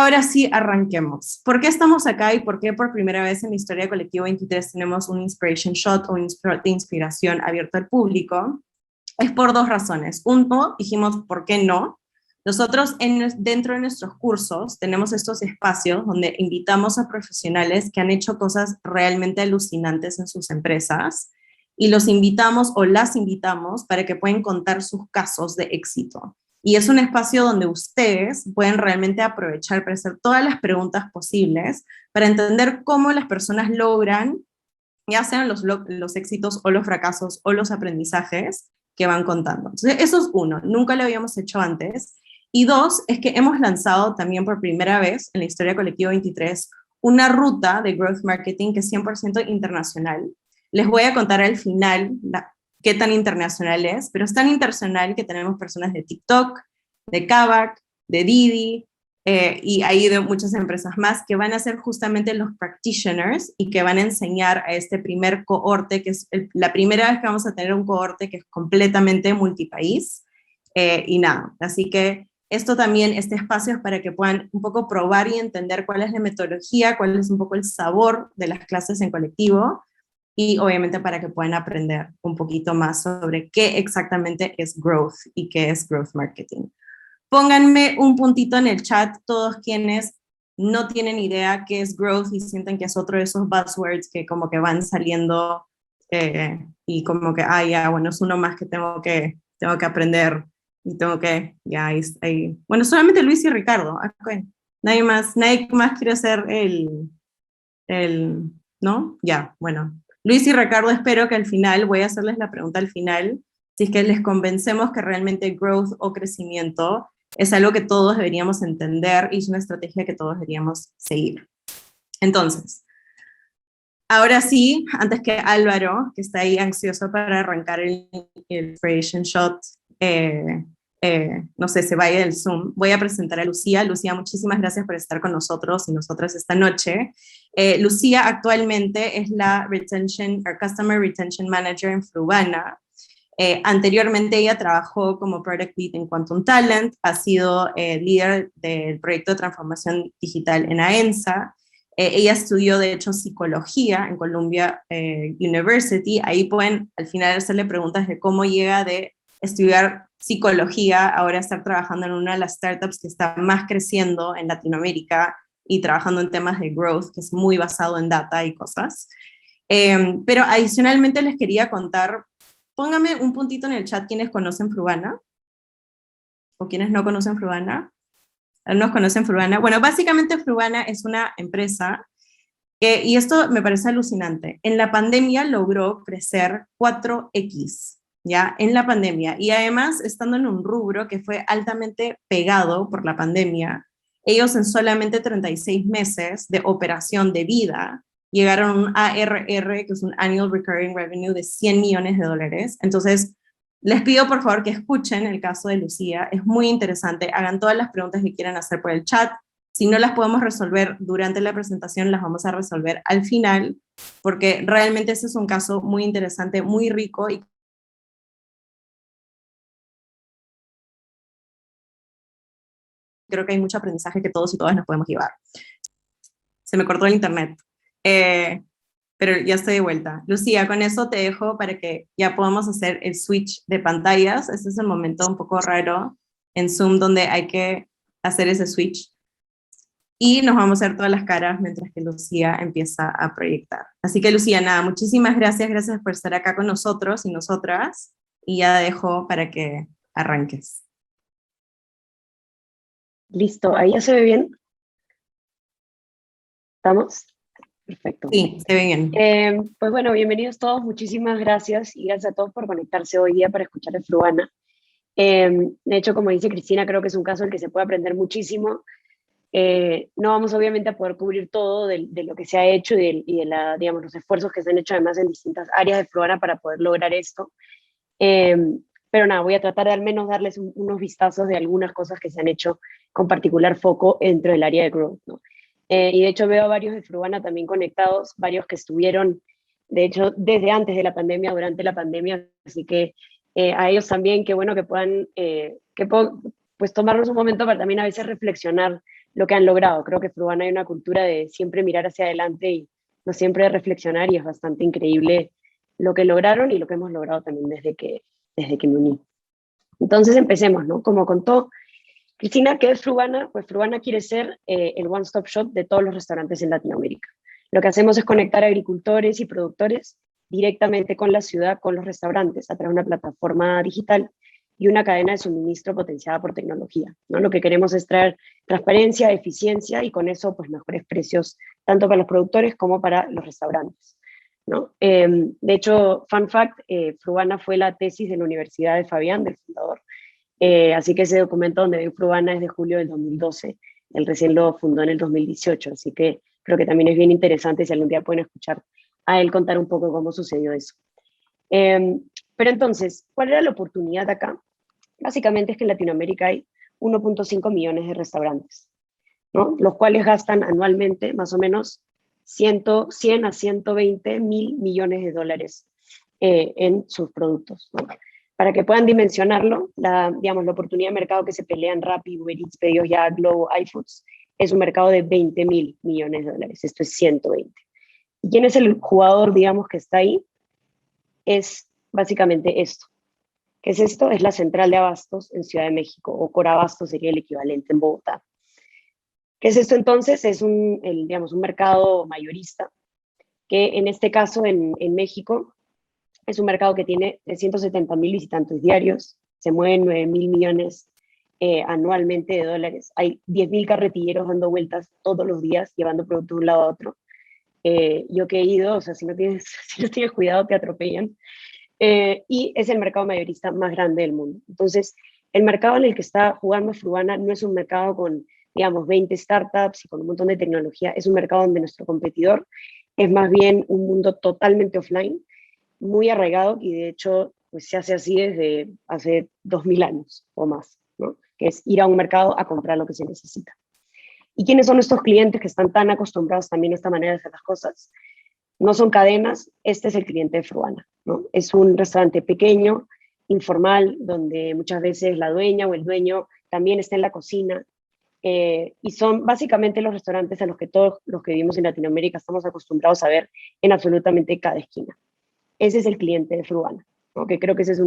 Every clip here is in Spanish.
ahora sí, arranquemos. ¿Por qué estamos acá y por qué por primera vez en la historia de Colectivo 23 tenemos un Inspiration Shot o un de inspiración abierto al público? Es por dos razones. Uno, dijimos, ¿por qué no? Nosotros dentro de nuestros cursos tenemos estos espacios donde invitamos a profesionales que han hecho cosas realmente alucinantes en sus empresas y los invitamos o las invitamos para que puedan contar sus casos de éxito. Y es un espacio donde ustedes pueden realmente aprovechar para hacer todas las preguntas posibles para entender cómo las personas logran, ya sean los éxitos o los fracasos o los aprendizajes que van contando. Entonces, eso es uno, nunca lo habíamos hecho antes. Y dos, es que hemos lanzado también por primera vez en la historia de Colectivo 23 una ruta de Growth Marketing que es 100% internacional. Les voy a contar al final qué tan internacional es, pero es tan internacional que tenemos personas de TikTok, de Kavak, de Didi, y ahí de muchas empresas más que van a ser justamente los practitioners y que van a enseñar a este primer cohorte, que es la primera vez que vamos a tener un cohorte que es completamente multipaís, y nada, así que esto también, este espacio es para que puedan un poco probar y entender cuál es la metodología, cuál es un poco el sabor de las clases en colectivo, y obviamente para que puedan aprender un poquito más sobre qué exactamente es growth y qué es growth marketing. Pónganme un puntito en el chat todos quienes no tienen idea qué es growth y sienten que es otro de esos buzzwords que como que van saliendo y como que, ya, bueno, es uno más que tengo que aprender y tengo que, ya, ahí. Bueno, solamente Luis y Ricardo, okay. Nadie más quiere hacer ¿no? Ya, bueno. Luis y Ricardo, espero que al final, voy a hacerles la pregunta al final, si es que les convencemos que realmente growth o crecimiento es algo que todos deberíamos entender y es una estrategia que todos deberíamos seguir. Entonces, ahora sí, antes que Álvaro, que está ahí ansioso para arrancar el Inspiration Shot, no sé, se vaya del Zoom, voy a presentar a Lucía. Lucía, muchísimas gracias por estar con nosotros y nosotras esta noche. Lucía actualmente es la Customer Retention Manager en Frubana. Anteriormente ella trabajó como Product Lead en Quantum Talent, ha sido líder del proyecto de transformación digital en AENSA. Ella estudió, de hecho, psicología en Columbia University. Ahí pueden al final hacerle preguntas de cómo llega de estudiar psicología, ahora estar trabajando en una de las startups que está más creciendo en Latinoamérica y trabajando en temas de growth, que es muy basado en data y cosas. Pero adicionalmente les quería contar, póngame un puntito en el chat quienes conocen Frubana o quienes no conocen Frubana. ¿Algunos conocen Frubana? Bueno, básicamente Frubana es una empresa y esto me parece alucinante. En la pandemia logró crecer 4x, ¿ya? En la pandemia. Y además, estando en un rubro que fue altamente pegado por la pandemia, ellos en solamente 36 meses de operación de vida llegaron a un ARR, que es un Annual Recurring Revenue de $100 millones. Entonces, les pido por favor que escuchen el caso de Lucía, es muy interesante, hagan todas las preguntas que quieran hacer por el chat, si no las podemos resolver durante la presentación, las vamos a resolver al final, porque realmente ese es un caso muy interesante, muy rico, y creo que hay mucho aprendizaje que todos y todas nos podemos llevar. Se me cortó el internet, pero ya estoy de vuelta. Lucía, con eso te dejo para que ya podamos hacer el switch de pantallas. Este es el momento un poco raro en Zoom donde hay que hacer ese switch. Y nos vamos a ver todas las caras mientras que Lucía empieza a proyectar. Así que Lucía, nada, muchísimas gracias por estar acá con nosotros y nosotras, y ya dejo para que arranques. Listo, ¿ahí ya se ve bien? ¿Estamos? Perfecto. Sí, se ve bien. Pues bueno, bienvenidos todos, muchísimas gracias y gracias a todos por conectarse hoy día para escuchar el Frubana. De hecho, como dice Cristina, creo que es un caso en el que se puede aprender muchísimo. No vamos obviamente a poder cubrir todo de lo que se ha hecho y de digamos, los esfuerzos que se han hecho además en distintas áreas de Frubana para poder lograr esto. Pero nada, voy a tratar de al menos darles unos vistazos de algunas cosas que se han hecho con particular foco dentro del área de growth, ¿no? Y de hecho veo a varios de Frubana también conectados, varios que estuvieron, de hecho, desde antes de la pandemia, durante la pandemia, así que a ellos también, qué bueno que puedan, pues tomarnos un momento para también a veces reflexionar lo que han logrado. Creo que Fruana hay una cultura de siempre mirar hacia adelante y no siempre de reflexionar, y es bastante increíble lo que lograron y lo que hemos logrado también desde que me uní. Entonces empecemos, ¿no? Como contó Cristina, ¿qué es Fruana? Pues Fruana quiere ser el one-stop shop de todos los restaurantes en Latinoamérica. Lo que hacemos es conectar agricultores y productores directamente con la ciudad, con los restaurantes, a través de una plataforma digital y una cadena de suministro potenciada por tecnología, ¿no? Lo que queremos es traer transparencia, eficiencia y con eso pues mejores precios tanto para los productores como para los restaurantes, ¿no? De hecho, fun fact, Fruana fue la tesis de la Universidad de Fabián, del fundador. Así que ese documento donde ven Fruana es de julio del 2012. Él recién lo fundó en el 2018, así que creo que también es bien interesante si algún día pueden escuchar a él contar un poco cómo sucedió eso. Pero entonces, ¿cuál era la oportunidad acá? Básicamente es que en Latinoamérica hay 1.5 millones de restaurantes, ¿no? Los cuales gastan anualmente más o menos 100 a 120 mil millones de dólares en sus productos, ¿no? Para que puedan dimensionarlo, digamos, la oportunidad de mercado que se pelea en Rappi, Uber Eats, Pedidos Ya, Globo, iFoods, es un mercado de 20 mil millones de dólares. Esto es 120. ¿Y quién es el jugador, digamos, que está ahí? Es básicamente esto. ¿Qué es esto? Es la central de abastos en Ciudad de México, o Corabastos sería el equivalente en Bogotá. ¿Qué es esto entonces? Es digamos, un mercado mayorista, que en este caso en México es un mercado que tiene 370 mil visitantes diarios, se mueven 9 mil millones anualmente de dólares, hay 10 mil carretilleros dando vueltas todos los días, llevando productos de un lado a otro. Yo que he ido, o sea, si no tienes, si no tienes cuidado te atropellan. Y es el mercado mayorista más grande del mundo. Entonces, el mercado en el que está jugando Fruana no es un mercado con, digamos, 20 startups y con un montón de tecnología, es un mercado donde nuestro competidor es más bien un mundo totalmente offline, muy arraigado, y de hecho pues se hace así desde hace 2000 años o más, ¿no? Que es ir a un mercado a comprar lo que se necesita. ¿Y quiénes son estos clientes que están tan acostumbrados también a esta manera de hacer las cosas? No son cadenas, este es el cliente de Fruana, ¿no? Es un restaurante pequeño, informal, donde muchas veces la dueña o el dueño también está en la cocina, y son básicamente los restaurantes a los que todos los que vivimos en Latinoamérica estamos acostumbrados a ver en absolutamente cada esquina. Ese es el cliente de Fruana, ¿no? Que creo que ese es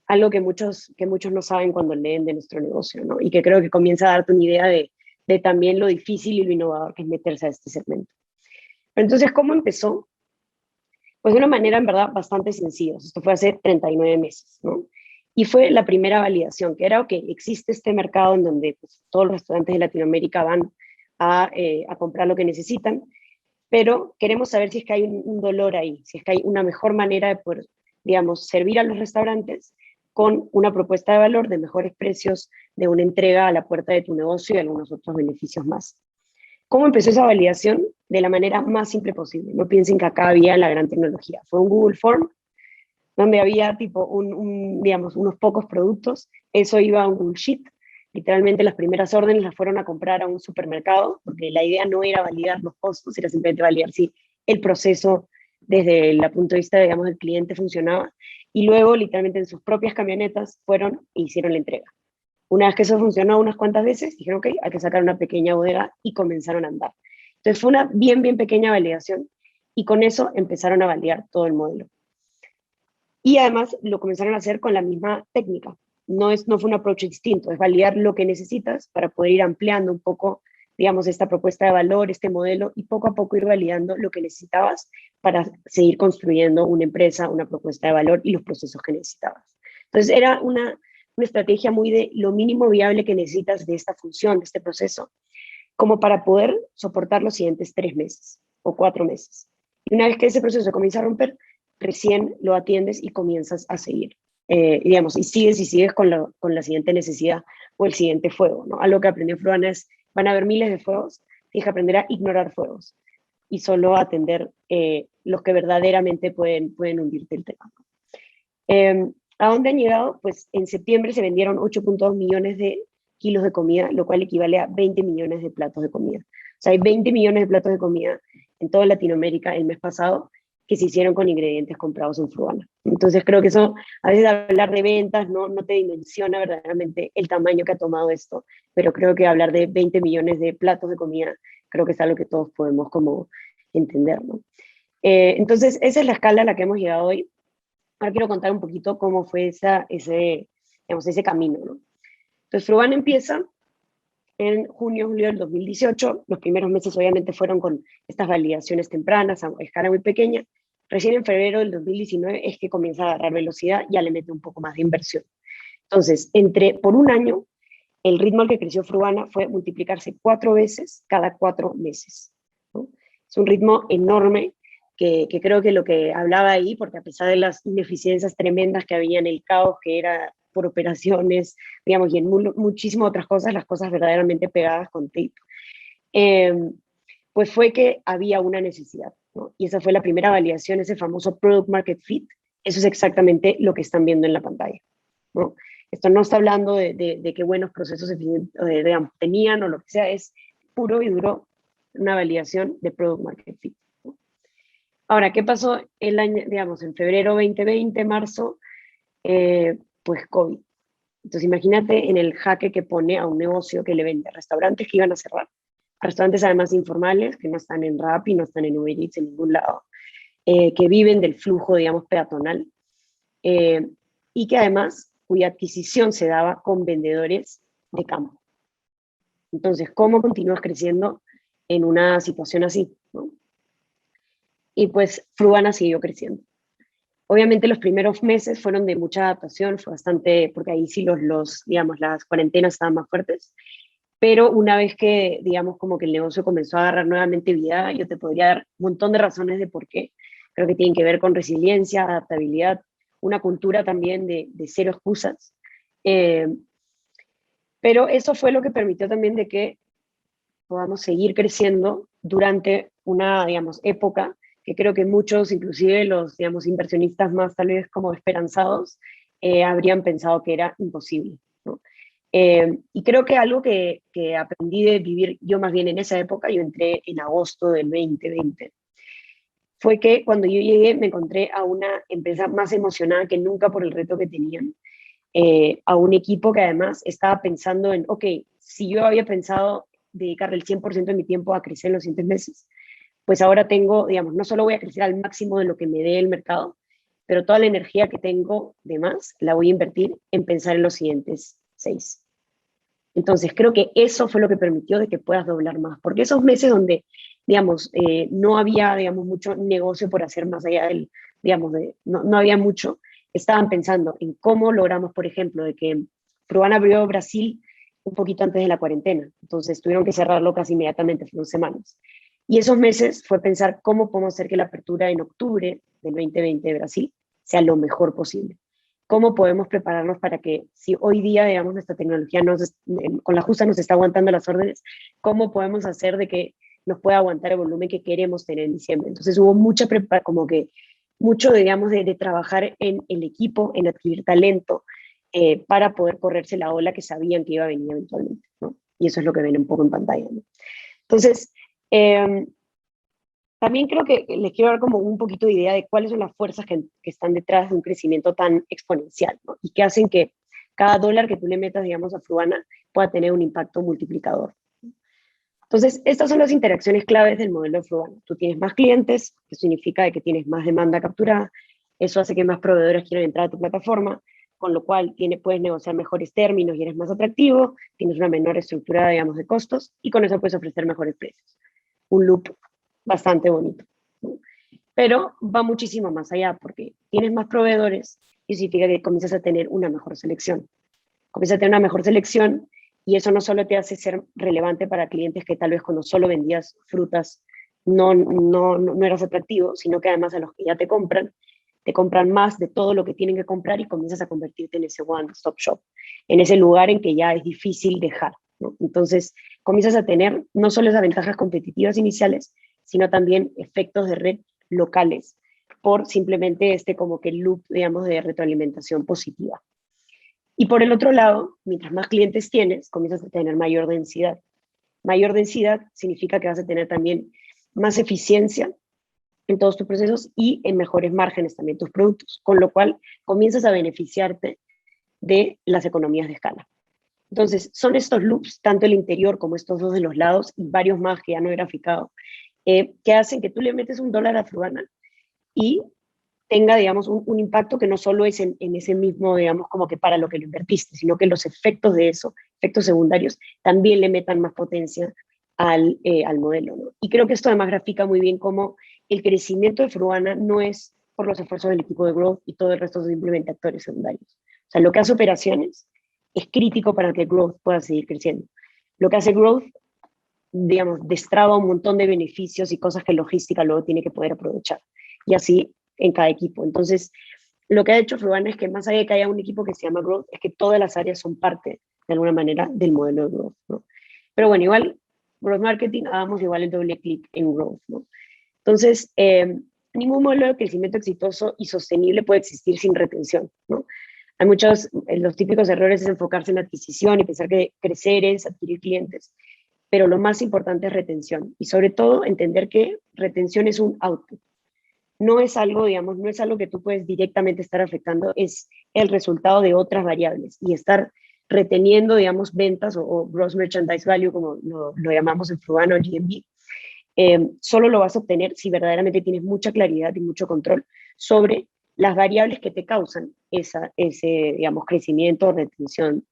algo que muchos no saben cuando leen de nuestro negocio, ¿no? Y que creo que comienza a darte una idea de también lo difícil y lo innovador que es meterse a este segmento. Entonces, ¿cómo empezó? Pues de una manera en verdad bastante sencilla. Esto fue hace 39 meses, ¿no? Y fue la primera validación, que era, ok, existe este mercado en donde pues, todos los restaurantes de Latinoamérica van a comprar lo que necesitan, pero queremos saber si es que hay un dolor ahí, si es que hay una mejor manera de poder, digamos, servir a los restaurantes con una propuesta de valor, de mejores precios, de una entrega a la puerta de tu negocio y algunos otros beneficios más. ¿Cómo empezó esa validación? De la manera más simple posible. No piensen que acá había la gran tecnología. Fue un Google Form donde había tipo digamos, unos pocos productos. Eso iba a un Google Sheet. Literalmente las primeras órdenes las fueron a comprar a un supermercado, porque la idea no era validar los costos, era simplemente validar si el proceso desde el punto de vista, digamos, del cliente funcionaba. Y luego, literalmente en sus propias camionetas, fueron e hicieron la entrega. Una vez que eso funcionó unas cuantas veces, dijeron, ok, hay que sacar una pequeña bodega y comenzaron a andar. Entonces fue una bien pequeña validación y con eso empezaron a validar todo el modelo. Y además lo comenzaron a hacer con la misma técnica. No fue un approach distinto, es validar lo que necesitas para poder ir ampliando un poco, digamos, esta propuesta de valor, este modelo, y poco a poco ir validando lo que necesitabas para seguir construyendo una empresa, una propuesta de valor y los procesos que necesitabas. Entonces era una estrategia muy de lo mínimo viable que necesitas de esta función, de este proceso, como para poder soportar los siguientes 3 meses o 4 meses. Y una vez que ese proceso comienza a romper, recién lo atiendes y comienzas a seguir. Digamos, y sigues con la siguiente necesidad o el siguiente fuego, ¿no? Algo que aprendí en Fruana es, van a haber miles de fuegos, tienes que aprender a ignorar fuegos y solo atender los que verdaderamente pueden hundirte el tema. ¿A dónde han llegado? Pues en septiembre se vendieron 8.2 millones de kilos de comida, lo cual equivale a 20 millones de platos de comida. O sea, hay 20 millones de platos de comida en toda Latinoamérica el mes pasado, que se hicieron con ingredientes comprados en Fruana. Entonces creo que eso, a veces hablar de ventas no te dimensiona verdaderamente el tamaño que ha tomado esto, pero creo que hablar de 20 millones de platos de comida, creo que es algo que todos podemos como entender, ¿no? Entonces esa es la escala a la que hemos llegado hoy. Ahora quiero contar un poquito cómo fue ese camino, ¿no? Entonces Fruana empieza en junio, julio del 2018. Los primeros meses obviamente fueron con estas validaciones tempranas a escala muy pequeña. Recién en febrero del 2019 es que comienza a agarrar velocidad, ya le mete un poco más de inversión. Entonces, por un año, el ritmo al que creció Fruana fue multiplicarse 4 veces cada 4 meses, ¿no? Es un ritmo enorme que creo que lo que hablaba ahí, porque a pesar de las ineficiencias tremendas que había en el caos, que era por operaciones, digamos, y en muchísimas otras cosas, las cosas verdaderamente pegadas con tape, pues fue que había una necesidad, ¿no? Y esa fue la primera validación, ese famoso Product Market Fit. Eso es exactamente lo que están viendo en la pantalla, ¿no? Esto no está hablando de qué buenos procesos digamos, tenían o lo que sea, es puro y duro una validación de Product Market Fit, ¿no? Ahora, ¿qué pasó el año, digamos, en febrero 2020, marzo? Pues COVID. Entonces imagínate en el jaque que pone a un negocio que le vende a restaurantes que iban a cerrar, a restaurantes además informales, que no están en Rappi, no están en Uber Eats, en ningún lado, que viven del flujo, digamos, peatonal, y que además cuya adquisición se daba con vendedores de campo. Entonces, ¿cómo continúas creciendo en una situación así, ¿no? Y pues Fruana siguió creciendo. Obviamente los primeros meses fueron de mucha adaptación, fue bastante, porque ahí sí digamos, las cuarentenas estaban más fuertes, pero una vez que, digamos, como que el negocio comenzó a agarrar nuevamente vida, yo te podría dar un montón de razones de por qué. Creo que tienen que ver con resiliencia, adaptabilidad, una cultura también de cero excusas. Pero eso fue lo que permitió también de que podamos seguir creciendo durante una, digamos, época que creo que muchos, inclusive los, digamos, inversionistas más tal vez como esperanzados, habrían pensado que era imposible, ¿no? Y creo que algo que aprendí de vivir yo más bien en esa época, yo entré en agosto del 2020, fue que cuando yo llegué me encontré a una empresa más emocionada que nunca por el reto que tenían, a un equipo que además estaba pensando en, ok, si yo había pensado dedicarle el 100% de mi tiempo a crecer en los siguientes meses, pues ahora tengo, digamos, no solo voy a crecer al máximo de lo que me dé el mercado, pero toda la energía que tengo de más la voy a invertir en pensar en los siguientes 6. Entonces creo que eso fue lo que permitió de que puedas doblar más, porque esos meses donde, digamos, no había, digamos, mucho negocio por hacer más allá del, digamos, no había mucho, estaban pensando en cómo logramos, por ejemplo, de que Fruana abrió Brasil un poquito antes de la cuarentena, entonces tuvieron que cerrarlo casi inmediatamente, fueron semanas. Y esos meses fue pensar cómo podemos hacer que la apertura en octubre del 2020 de Brasil sea lo mejor posible. ¿Cómo podemos prepararnos para que si hoy día, digamos, nuestra tecnología con la justa nos está aguantando las órdenes, cómo podemos hacer de que nos pueda aguantar el volumen que queremos tener en diciembre? Entonces hubo como que mucho, digamos, de trabajar en el equipo, en adquirir talento, para poder correrse la ola que sabían que iba a venir eventualmente, ¿no? Y eso es lo que ven un poco en pantalla, ¿no? Entonces, también creo que les quiero dar como un poquito de idea de cuáles son las fuerzas que están detrás de un crecimiento tan exponencial, ¿no? Y que hacen que cada dólar que tú le metas, digamos, a Fruana pueda tener un impacto multiplicador. Entonces, estas son las interacciones claves del modelo de Fruana. Tú tienes más clientes, que significa que tienes más demanda capturada, eso hace que más proveedores quieran entrar a tu plataforma, con lo cual puedes negociar mejores términos y eres más atractivo, tienes una menor estructura, digamos, de costos, y con eso puedes ofrecer mejores precios. Un loop bastante bonito, ¿no? Pero va muchísimo más allá, porque tienes más proveedores y significa que comienzas a tener una mejor selección. Comienzas a tener una mejor selección y eso no solo te hace ser relevante para clientes que tal vez cuando solo vendías frutas no eras atractivo, sino que además a los que ya te compran más de todo lo que tienen que comprar y comienzas a convertirte en ese one-stop shop, en ese lugar en que ya es difícil dejar, ¿no? Entonces comienzas a tener no solo esas ventajas competitivas iniciales, sino también efectos de red locales por simplemente como que el loop, digamos, de retroalimentación positiva. Y por el otro lado, mientras más clientes tienes, comienzas a tener mayor densidad. Mayor densidad significa que vas a tener también más eficiencia en todos tus procesos y en mejores márgenes también tus productos, con lo cual comienzas a beneficiarte de las economías de escala. Entonces, son estos loops, tanto el interior como estos dos de los lados y varios más que ya no he graficado, que hacen que tú le metes $1 a Fruana y tenga, digamos, un impacto que no solo es en ese mismo, digamos, como que para lo que lo invertiste, sino que los efectos de eso, efectos secundarios, también le metan más potencia al modelo, ¿no? Y creo que esto además grafica muy bien cómo el crecimiento de Fruana no es por los esfuerzos del equipo de Growth y todo el resto son simplemente actores secundarios. O sea, lo que hace operaciones es crítico para que Growth pueda seguir creciendo. Lo que hace Growth, digamos, destraba un montón de beneficios y cosas que logística luego tiene que poder aprovechar. Y así en cada equipo. Entonces, lo que ha hecho Fruana es que más allá de que haya un equipo que se llama Growth, es que todas las áreas son parte, de alguna manera, del modelo de Growth, ¿no? Pero bueno, igual, Growth Marketing, hagamos igual el doble clic en Growth, ¿no? Entonces, ningún modelo de crecimiento exitoso y sostenible puede existir sin retención, ¿no? Hay muchos, los típicos errores es enfocarse en adquisición y pensar que crecer es adquirir clientes, pero lo más importante es retención y sobre todo entender que retención es un output. No es algo, digamos, no es algo que tú puedes directamente estar afectando, es el resultado de otras variables y estar reteniendo, digamos, ventas o gross merchandise value, como lo llamamos en Fruana o GMV, solo lo vas a obtener si verdaderamente tienes mucha claridad y mucho control sobre las variables que te causan ese, digamos, crecimiento o retención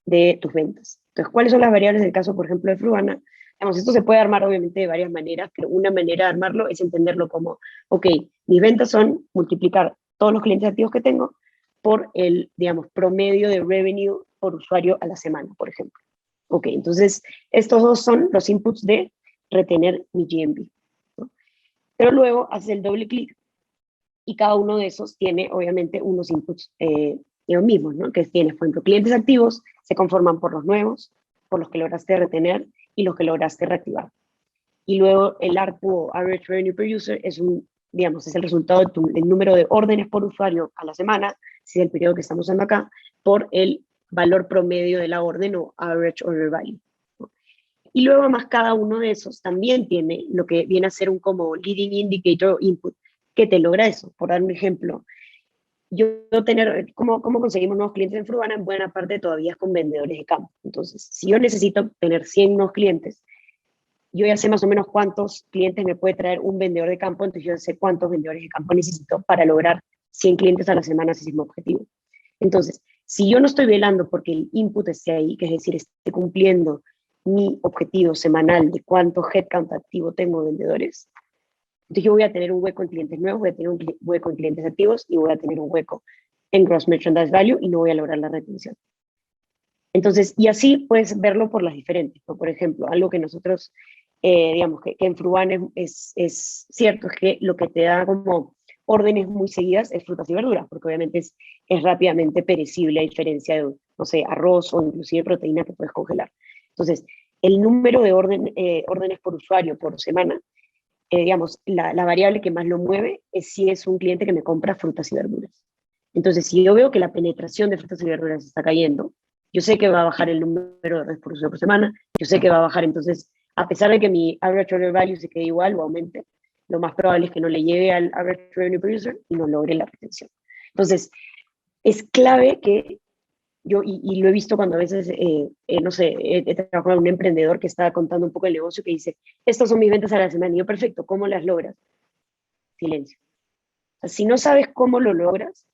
de tus ventas. Entonces, ¿cuáles son las variables del caso, por ejemplo, de Fruana? Digamos, esto se puede armar obviamente de varias maneras, pero una manera de armarlo es entenderlo como, ok, mis ventas son multiplicar todos los clientes activos que tengo por el, digamos, promedio de revenue por usuario a la semana, por ejemplo. Ok, entonces estos dos son los inputs de retener mi GMV, ¿no? Pero luego haces el doble clic y cada uno de esos tiene obviamente unos inputs ellos mismos, ¿no? Que tienes, por ejemplo, clientes activos se conforman por los nuevos, por los que lograste retener y los que lograste reactivar. Y luego el ARPU o Average Revenue Per User es digamos, es el resultado del número de órdenes por usuario a la semana, si es el periodo que estamos usando acá, por el valor promedio de la orden o Average Order Value. Y luego además cada uno de esos también tiene lo que viene a ser un como leading indicator o input que te logra eso. Por dar un ejemplo, ¿cómo conseguimos nuevos clientes en Fruana? En buena parte todavía es con vendedores de campo. Entonces, si yo necesito tener 100 nuevos clientes, yo ya sé más o menos cuántos clientes me puede traer un vendedor de campo, entonces yo sé cuántos vendedores de campo necesito para lograr 100 clientes a la semana, ese es mi objetivo. Entonces, si yo no estoy velando porque el input esté ahí, que es decir, esté cumpliendo mi objetivo semanal de cuánto headcount activo tengo de vendedores, entonces yo voy a tener un hueco en clientes nuevos, voy a tener un hueco en clientes activos y voy a tener un hueco en gross merchandise value y no voy a lograr la retención. Entonces, y así puedes verlo por las diferentes, ¿no? Por ejemplo, algo que nosotros, digamos, que en Fruana es cierto, es que lo que te da como órdenes muy seguidas es frutas y verduras, porque obviamente es rápidamente perecible a diferencia de, no sé, arroz o inclusive proteína que puedes congelar. Entonces, el número de órdenes por usuario por semana, digamos, la variable que más lo mueve es si es un cliente que me compra frutas y verduras. Entonces, si yo veo que la penetración de frutas y verduras está cayendo, yo sé que va a bajar el número de órdenes por usuario por semana, yo sé que va a bajar, entonces, a pesar de que mi average order value se quede igual o aumente, lo más probable es que no le llegue al average revenue per user y no logre la retención. Entonces, es clave que yo, y lo he visto cuando a veces, no sé, he trabajado con un emprendedor que estaba contando un poco el negocio que dice, estas son mis ventas a la semana, y yo, perfecto, ¿cómo las logras? Silencio. O sea, si no sabes cómo lo logras,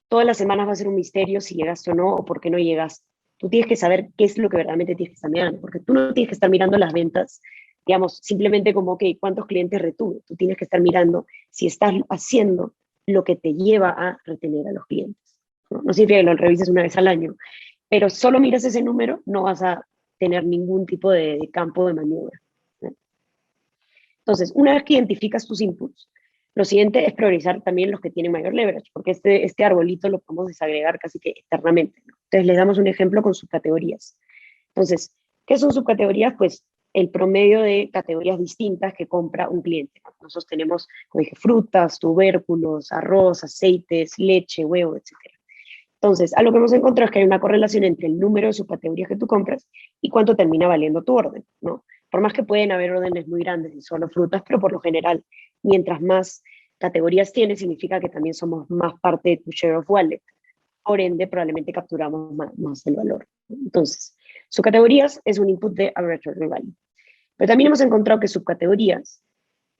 todas las semanas va a ser un misterio si llegaste o no, o por qué no llegas. Tú tienes que saber qué es lo que verdaderamente tienes que estar mirando, porque tú no tienes que estar mirando las ventas, digamos, simplemente como, ok, ¿cuántos clientes retuve? Tú tienes que estar mirando si estás haciendo lo que te lleva a retener a los clientes. No significa que lo revises una vez al año, pero solo miras ese número, no vas a tener ningún tipo de campo de maniobra, ¿no? Entonces, una vez que identificas tus inputs, lo siguiente es priorizar también los que tienen mayor leverage, porque este arbolito lo podemos desagregar casi que eternamente, ¿no? Entonces, les damos un ejemplo con subcategorías. Entonces, ¿qué son subcategorías? Pues el promedio de categorías distintas que compra un cliente, ¿no? Nosotros tenemos, como dije, frutas, tubérculos, arroz, aceites, leche, huevo, etc. Entonces, a lo que hemos encontrado es que hay una correlación entre el número de subcategorías que tú compras y cuánto termina valiendo tu orden, ¿no? Por más que pueden haber órdenes muy grandes y solo frutas, pero por lo general mientras más categorías tienes, significa que también somos más parte de tu share of wallet. Por ende, probablemente capturamos más el valor. Entonces, subcategorías es un input de average order value. Pero también hemos encontrado que subcategorías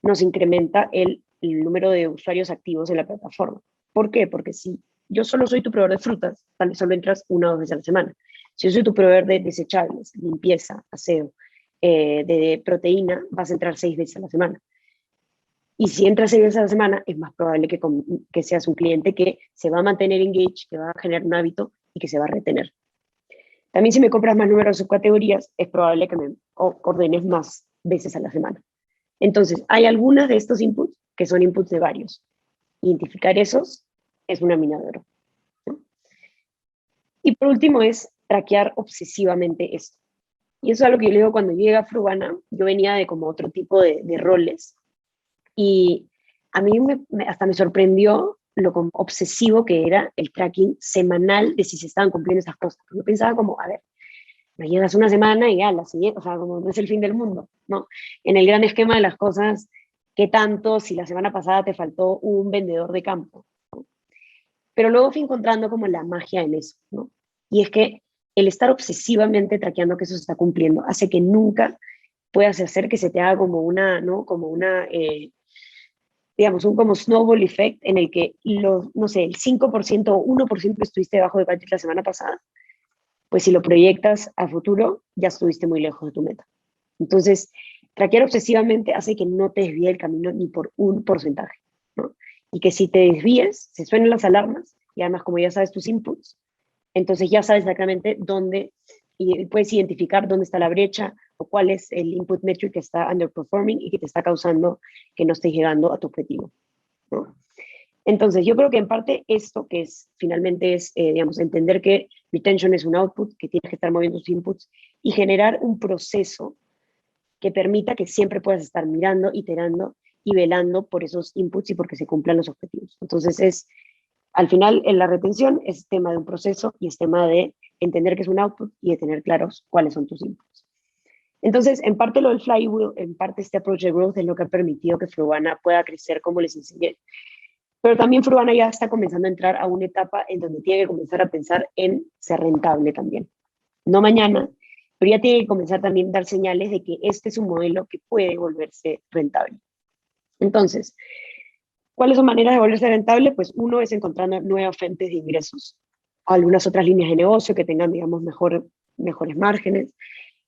nos incrementa el número de usuarios activos en la plataforma. ¿Por qué? Porque si yo solo soy tu proveedor de frutas, tal vez solo entras 1 o 2 veces a la semana. Si yo soy tu proveedor de desechables, limpieza, aseo, de proteína, vas a entrar 6 veces a la semana. Y si entras 6 veces a la semana, es más probable que seas un cliente que se va a mantener engaged, que va a generar un hábito y que se va a retener. También si me compras más números de subcategorías, es probable que me ordenes más veces a la semana. Entonces, hay algunas de estos inputs que son inputs de varios. Identificar esos es una mina de oro, ¿no? Y por último es traquear obsesivamente esto. Y eso es algo que yo le digo cuando llegué a Frugana, yo venía de como otro tipo de roles. Y a mí hasta me sorprendió lo obsesivo que era el tracking semanal de si se estaban cumpliendo esas cosas. Yo pensaba como, a ver, me llegas una semana y ya, la siguiente, o sea, como no es el fin del mundo, ¿no? En el gran esquema de las cosas, ¿qué tanto si la semana pasada te faltó un vendedor de campo? ¿No? Pero luego fui encontrando como la magia en eso, ¿no? Y es que el estar obsesivamente traqueando que eso se está cumpliendo hace que nunca puedas hacer que se te haga como una, ¿no? Como una, digamos, un como snowball effect en el que, no sé, el 5% o 1% que estuviste debajo de budget la semana pasada, pues si lo proyectas a futuro, ya estuviste muy lejos de tu meta. Entonces, traquear obsesivamente hace que no te desvíe el camino ni por un porcentaje, ¿no? Y que si te desvíes, se suenen las alarmas, y además como ya sabes tus inputs, entonces ya sabes exactamente dónde, y puedes identificar dónde está la brecha o cuál es el input metric que está underperforming y que te está causando que no estés llegando a tu objetivo, ¿no? Entonces, yo creo que en parte esto, que es finalmente es, digamos, entender que retention es un output, que tienes que estar moviendo tus inputs y generar un proceso que permita que siempre puedas estar mirando, iterando y velando por esos inputs y porque se cumplan los objetivos. Entonces, al final, en la retención es tema de un proceso y es tema de entender que es un output y de tener claros cuáles son tus inputs. Entonces, en parte lo del flywheel, en parte este approach de growth es lo que ha permitido que Frugana pueda crecer como les enseñé. Pero también Frugana ya está comenzando a entrar a una etapa en donde tiene que comenzar a pensar en ser rentable también. No mañana, pero ya tiene que comenzar también a dar señales de que este es un modelo que puede volverse rentable. Entonces, ¿cuáles son maneras de volverse rentable? Pues uno es encontrando nuevas fuentes de ingresos, algunas otras líneas de negocio que tengan, digamos, mejores márgenes.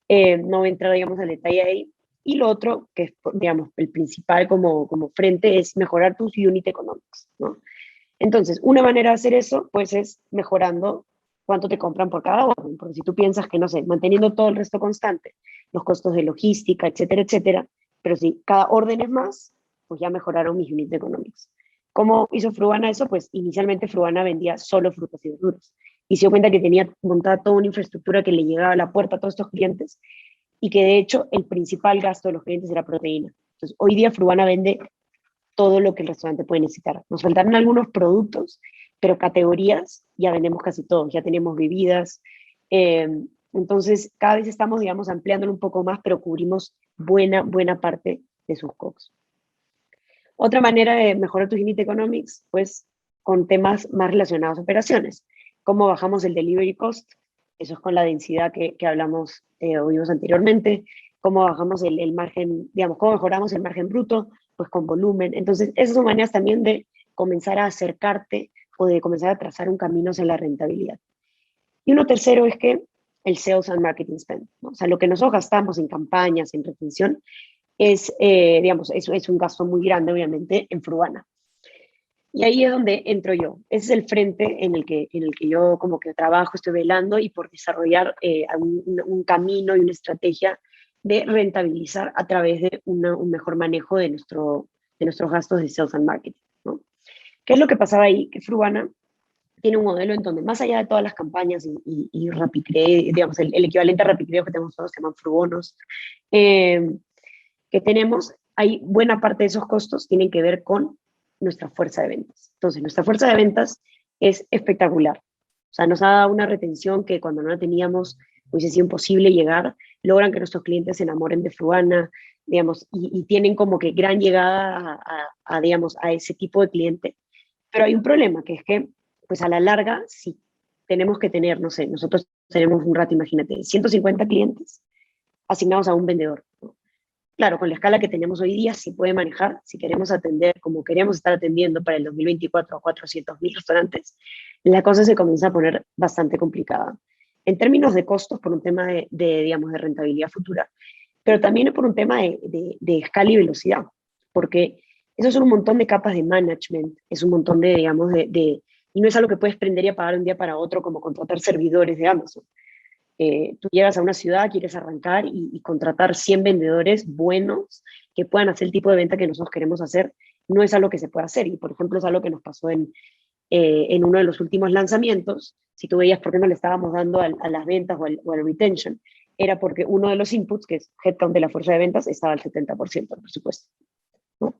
No voy a entrar, digamos, al detalle ahí. Y lo otro, que es, digamos, el principal como frente, es mejorar tus unit economics, ¿no? Entonces, una manera de hacer eso, pues, es mejorando cuánto te compran por cada orden. Porque si tú piensas que, no sé, manteniendo todo el resto constante, los costos de logística, etcétera, etcétera, pero si cada orden es más, pues ya mejoraron mis unit economics. ¿Cómo hizo Frugana eso? Pues inicialmente Frugana vendía solo frutas y verduras. Y se dio cuenta que tenía montada toda una infraestructura que le llegaba a la puerta a todos estos clientes y que de hecho el principal gasto de los clientes era proteína. Entonces, hoy día Frugana vende todo lo que el restaurante puede necesitar. Nos faltaron algunos productos, pero categorías ya vendemos casi todos, ya tenemos bebidas. Entonces, cada vez estamos, digamos, ampliándolo un poco más, pero cubrimos buena parte de sus COGS. Otra manera de mejorar tu unit economics, pues, con temas más relacionados a operaciones. ¿Cómo bajamos el delivery cost? Eso es con la densidad que hablamos o vimos anteriormente. ¿Cómo bajamos el margen, digamos, cómo mejoramos el margen bruto? Pues con volumen. Entonces, esas son maneras también de comenzar a acercarte o de comenzar a trazar un camino hacia la rentabilidad. Y uno tercero es que el sales and marketing spend, ¿no? O sea, lo que nosotros gastamos en campañas, en retención, es, digamos, es un gasto muy grande, obviamente, en Frugana. Y ahí es donde entro yo. Ese es el frente en el que yo como que trabajo, estoy velando y por desarrollar un camino y una estrategia de rentabilizar a través de un mejor manejo de nuestros gastos de sales and marketing, ¿no? ¿Qué es lo que pasaba ahí? Que Frugana tiene un modelo en donde más allá de todas las campañas y Rapicredit, digamos, el equivalente a Rapicredit que tenemos todos, que se llaman Frubonos, que tenemos, hay buena parte de esos costos tienen que ver con nuestra fuerza de ventas. Entonces, nuestra fuerza de ventas es espectacular. O sea, nos ha dado una retención que cuando no la teníamos hubiese sido imposible llegar. Logran que nuestros clientes se enamoren de Frugana, digamos, y tienen como que gran llegada digamos, a ese tipo de cliente. Pero hay un problema, que es que, pues a la larga, si tenemos que tener, no sé, nosotros tenemos un rato, imagínate, 150 clientes asignados a un vendedor, ¿no? Claro, con la escala que tenemos hoy día, sí puede manejar, si queremos atender, como queremos estar atendiendo para el 2024 a 400.000 restaurantes, la cosa se comienza a poner bastante complicada. En términos de costos, por un tema digamos, de rentabilidad futura, pero también por un tema de escala y velocidad, porque eso son un montón de capas de management, es un montón de, digamos, y no es algo que puedes prender y apagar de un día para otro como contratar servidores de Amazon. Tú llegas a una ciudad, quieres arrancar y contratar 100 vendedores buenos que puedan hacer el tipo de venta que nosotros queremos hacer, no es algo que se pueda hacer. Y, por ejemplo, es algo que nos pasó en uno de los últimos lanzamientos. Si tú veías por qué no le estábamos dando a las ventas o al retention, era porque uno de los inputs, que es headcount de la fuerza de ventas, estaba al 70% del presupuesto, ¿no?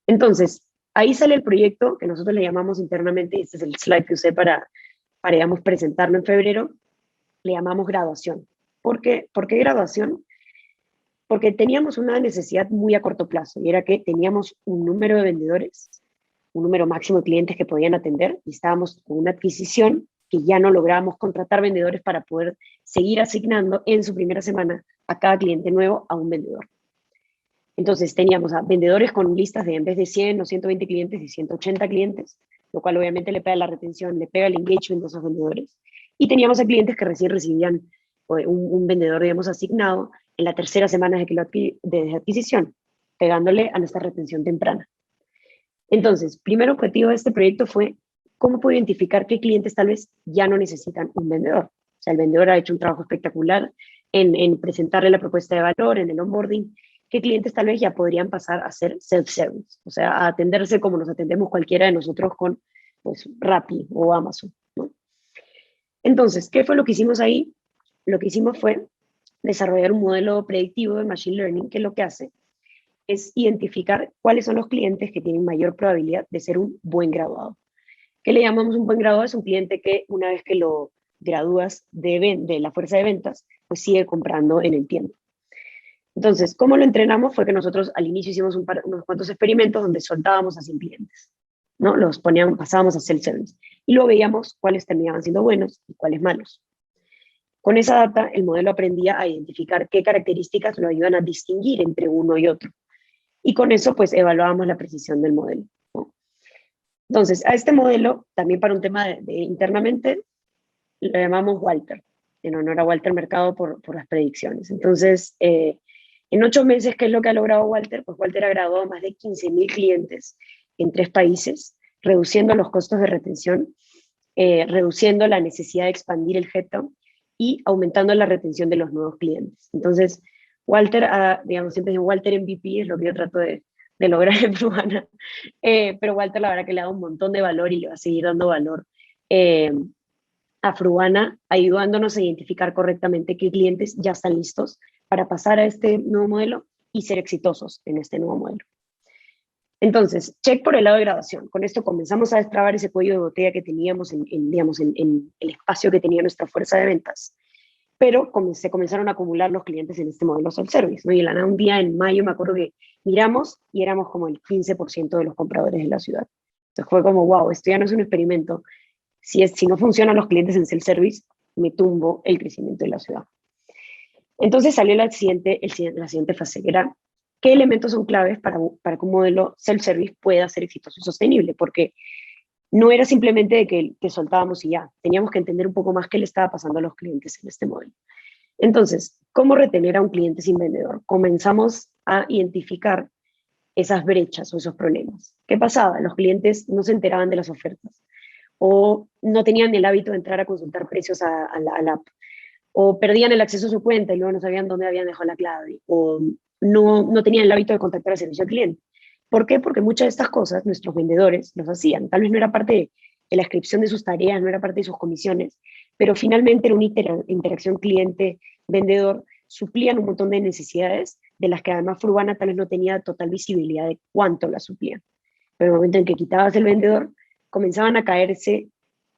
Entonces, ahí sale el proyecto que nosotros le llamamos internamente, y este es el slide que usé para digamos, presentarlo en febrero, le llamamos graduación. ¿Por qué graduación? Porque teníamos una necesidad muy a corto plazo, y era que teníamos un número de vendedores, un número máximo de clientes que podían atender, y estábamos con una adquisición que ya no lográbamos contratar vendedores para poder seguir asignando en su primera semana a cada cliente nuevo a un vendedor. Entonces teníamos a vendedores con listas de en vez de 100 o 120 clientes, de 180 clientes, lo cual obviamente le pega la retención, le pega el engagement de esos vendedores. Y teníamos a clientes que recién recibían un vendedor, digamos, asignado en la tercera semana de adquisición, pegándole a nuestra retención temprana. Entonces, primer objetivo de este proyecto fue cómo puedo identificar qué clientes tal vez ya no necesitan un vendedor. O sea, el vendedor ha hecho un trabajo espectacular en presentarle la propuesta de valor, en el onboarding, qué clientes tal vez ya podrían pasar a ser self-service, o sea, a atenderse como nos atendemos cualquiera de nosotros con, pues, Rappi o Amazon, ¿no? Entonces, ¿qué fue lo que hicimos ahí? Lo que hicimos fue desarrollar un modelo predictivo de Machine Learning que lo que hace es identificar cuáles son los clientes que tienen mayor probabilidad de ser un buen graduado. ¿Qué le llamamos un buen graduado? Es un cliente que una vez que lo gradúas de la fuerza de ventas, pues sigue comprando en el tiempo. Entonces, ¿cómo lo entrenamos? Fue que nosotros al inicio hicimos unos cuantos experimentos donde soltábamos a 100 clientes, ¿no? Los poníamos, pasábamos a self-service y luego veíamos cuáles terminaban siendo buenos y cuáles malos. Con esa data, el modelo aprendía a identificar qué características lo ayudan a distinguir entre uno y otro. Y con eso, pues, evaluábamos la precisión del modelo, ¿no? Entonces, a este modelo, también para un tema internamente, lo llamamos Walter, en honor a Walter Mercado por las predicciones. Entonces, en 8 meses, ¿qué es lo que ha logrado Walter? Pues Walter ha graduado más de 15.000 clientes en 3 países, reduciendo los costos de retención, reduciendo la necesidad de expandir el headcount y aumentando la retención de los nuevos clientes. Entonces, Walter, digamos, siempre digo Walter MVP, es lo que yo trato de lograr en Fruana, pero Walter la verdad que le da un montón de valor y le va a seguir dando valor a Fruana, ayudándonos a identificar correctamente qué clientes ya están listos para pasar a este nuevo modelo y ser exitosos en este nuevo modelo. Entonces, check por el lado de graduación. Con esto comenzamos a destrabar ese cuello de botella que teníamos digamos, en el espacio que tenía nuestra fuerza de ventas. Pero se comenzaron a acumular los clientes en este modelo self-service, ¿no? Y la nada, un día en mayo me acuerdo que miramos y éramos como el 15% de los compradores de la ciudad. Entonces fue como, wow, esto ya no es un experimento. Si no funcionan los clientes en self-service, me tumbo el crecimiento de la ciudad. Entonces salió la siguiente fase, que era qué elementos son claves para que un modelo self-service pueda ser exitoso y sostenible, porque no era simplemente de que soltábamos y ya, teníamos que entender un poco más qué le estaba pasando a los clientes en este modelo. Entonces, ¿cómo retener a un cliente sin vendedor? Comenzamos a identificar esas brechas o esos problemas. ¿Qué pasaba? Los clientes no se enteraban de las ofertas, o no tenían el hábito de entrar a consultar precios a la app, o perdían el acceso a su cuenta y luego no sabían dónde habían dejado la clave, o no tenían el hábito de contactar al servicio al cliente. ¿Por qué? Porque muchas de estas cosas nuestros vendedores los hacían. Tal vez no era parte de la inscripción de sus tareas, no era parte de sus comisiones, pero finalmente era una interacción cliente-vendedor, suplían un montón de necesidades de las que además Fruana tal vez no tenía total visibilidad de cuánto las suplían. Pero en el momento en que quitabas el vendedor, comenzaban a caerse,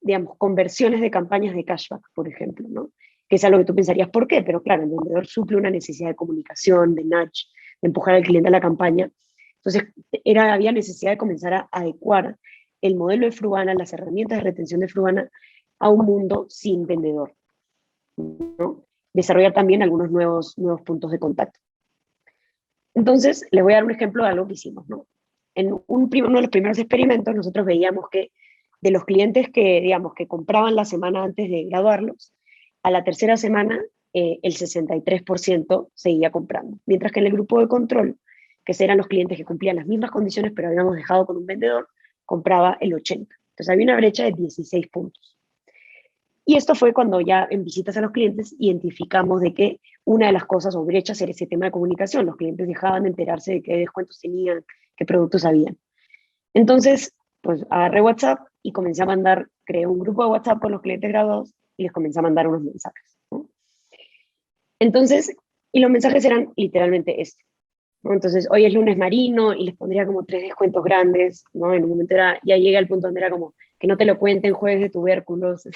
digamos, conversiones de campañas de cashback, por ejemplo, ¿no? Que es algo que tú pensarías, ¿por qué? Pero claro, el vendedor suple una necesidad de comunicación, de nudge, empujar al cliente a la campaña. Entonces, había necesidad de comenzar a adecuar el modelo de Fruana, las herramientas de retención de Fruana, a un mundo sin vendedor, ¿no? Desarrollar también algunos nuevos puntos de contacto. Entonces, les voy a dar un ejemplo de algo que hicimos, ¿no? En uno de los primeros experimentos, nosotros veíamos que de los clientes que, digamos, que compraban la semana antes de graduarlos, a la tercera semana, el 63% seguía comprando. Mientras que en el grupo de control, que eran los clientes que cumplían las mismas condiciones, pero habíamos dejado con un vendedor, compraba el 80%. Entonces había una brecha de 16 puntos. Y esto fue cuando ya en visitas a los clientes identificamos de que una de las cosas o brechas era ese tema de comunicación. Los clientes dejaban de enterarse de qué descuentos tenían, qué productos habían. Entonces, pues agarré WhatsApp y comencé a mandar, creé un grupo de WhatsApp con los clientes graduados y les comencé a mandar unos mensajes, ¿no? Entonces, y los mensajes eran literalmente esto, ¿no? Entonces, hoy es lunes marino y les pondría como 3 descuentos grandes, ¿no? En un momento ya llegué al punto donde era como, que no te lo cuenten, jueves de tubérculos.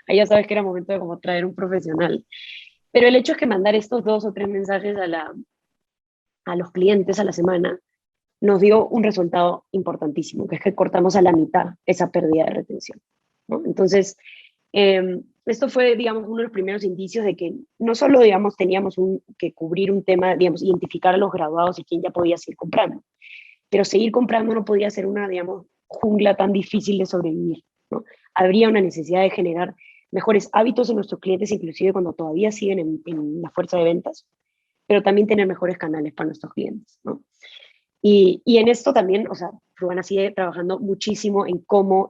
Ahí ya sabes que era momento de como traer un profesional. Pero el hecho es que mandar estos 2 o 3 mensajes a los clientes a la semana nos dio un resultado importantísimo, que es que cortamos a la mitad esa pérdida de retención, ¿no? Entonces, esto fue, digamos, uno de los primeros indicios de que no solo, digamos, teníamos que cubrir un tema, digamos, identificar a los graduados y quién ya podía seguir comprando, pero seguir comprando no podía ser una, digamos, jungla tan difícil de sobrevivir, ¿no? Habría una necesidad de generar mejores hábitos en nuestros clientes, inclusive cuando todavía siguen en la fuerza de ventas, pero también tener mejores canales para nuestros clientes, ¿no? Y en esto también, o sea, Fruana sigue trabajando muchísimo en cómo,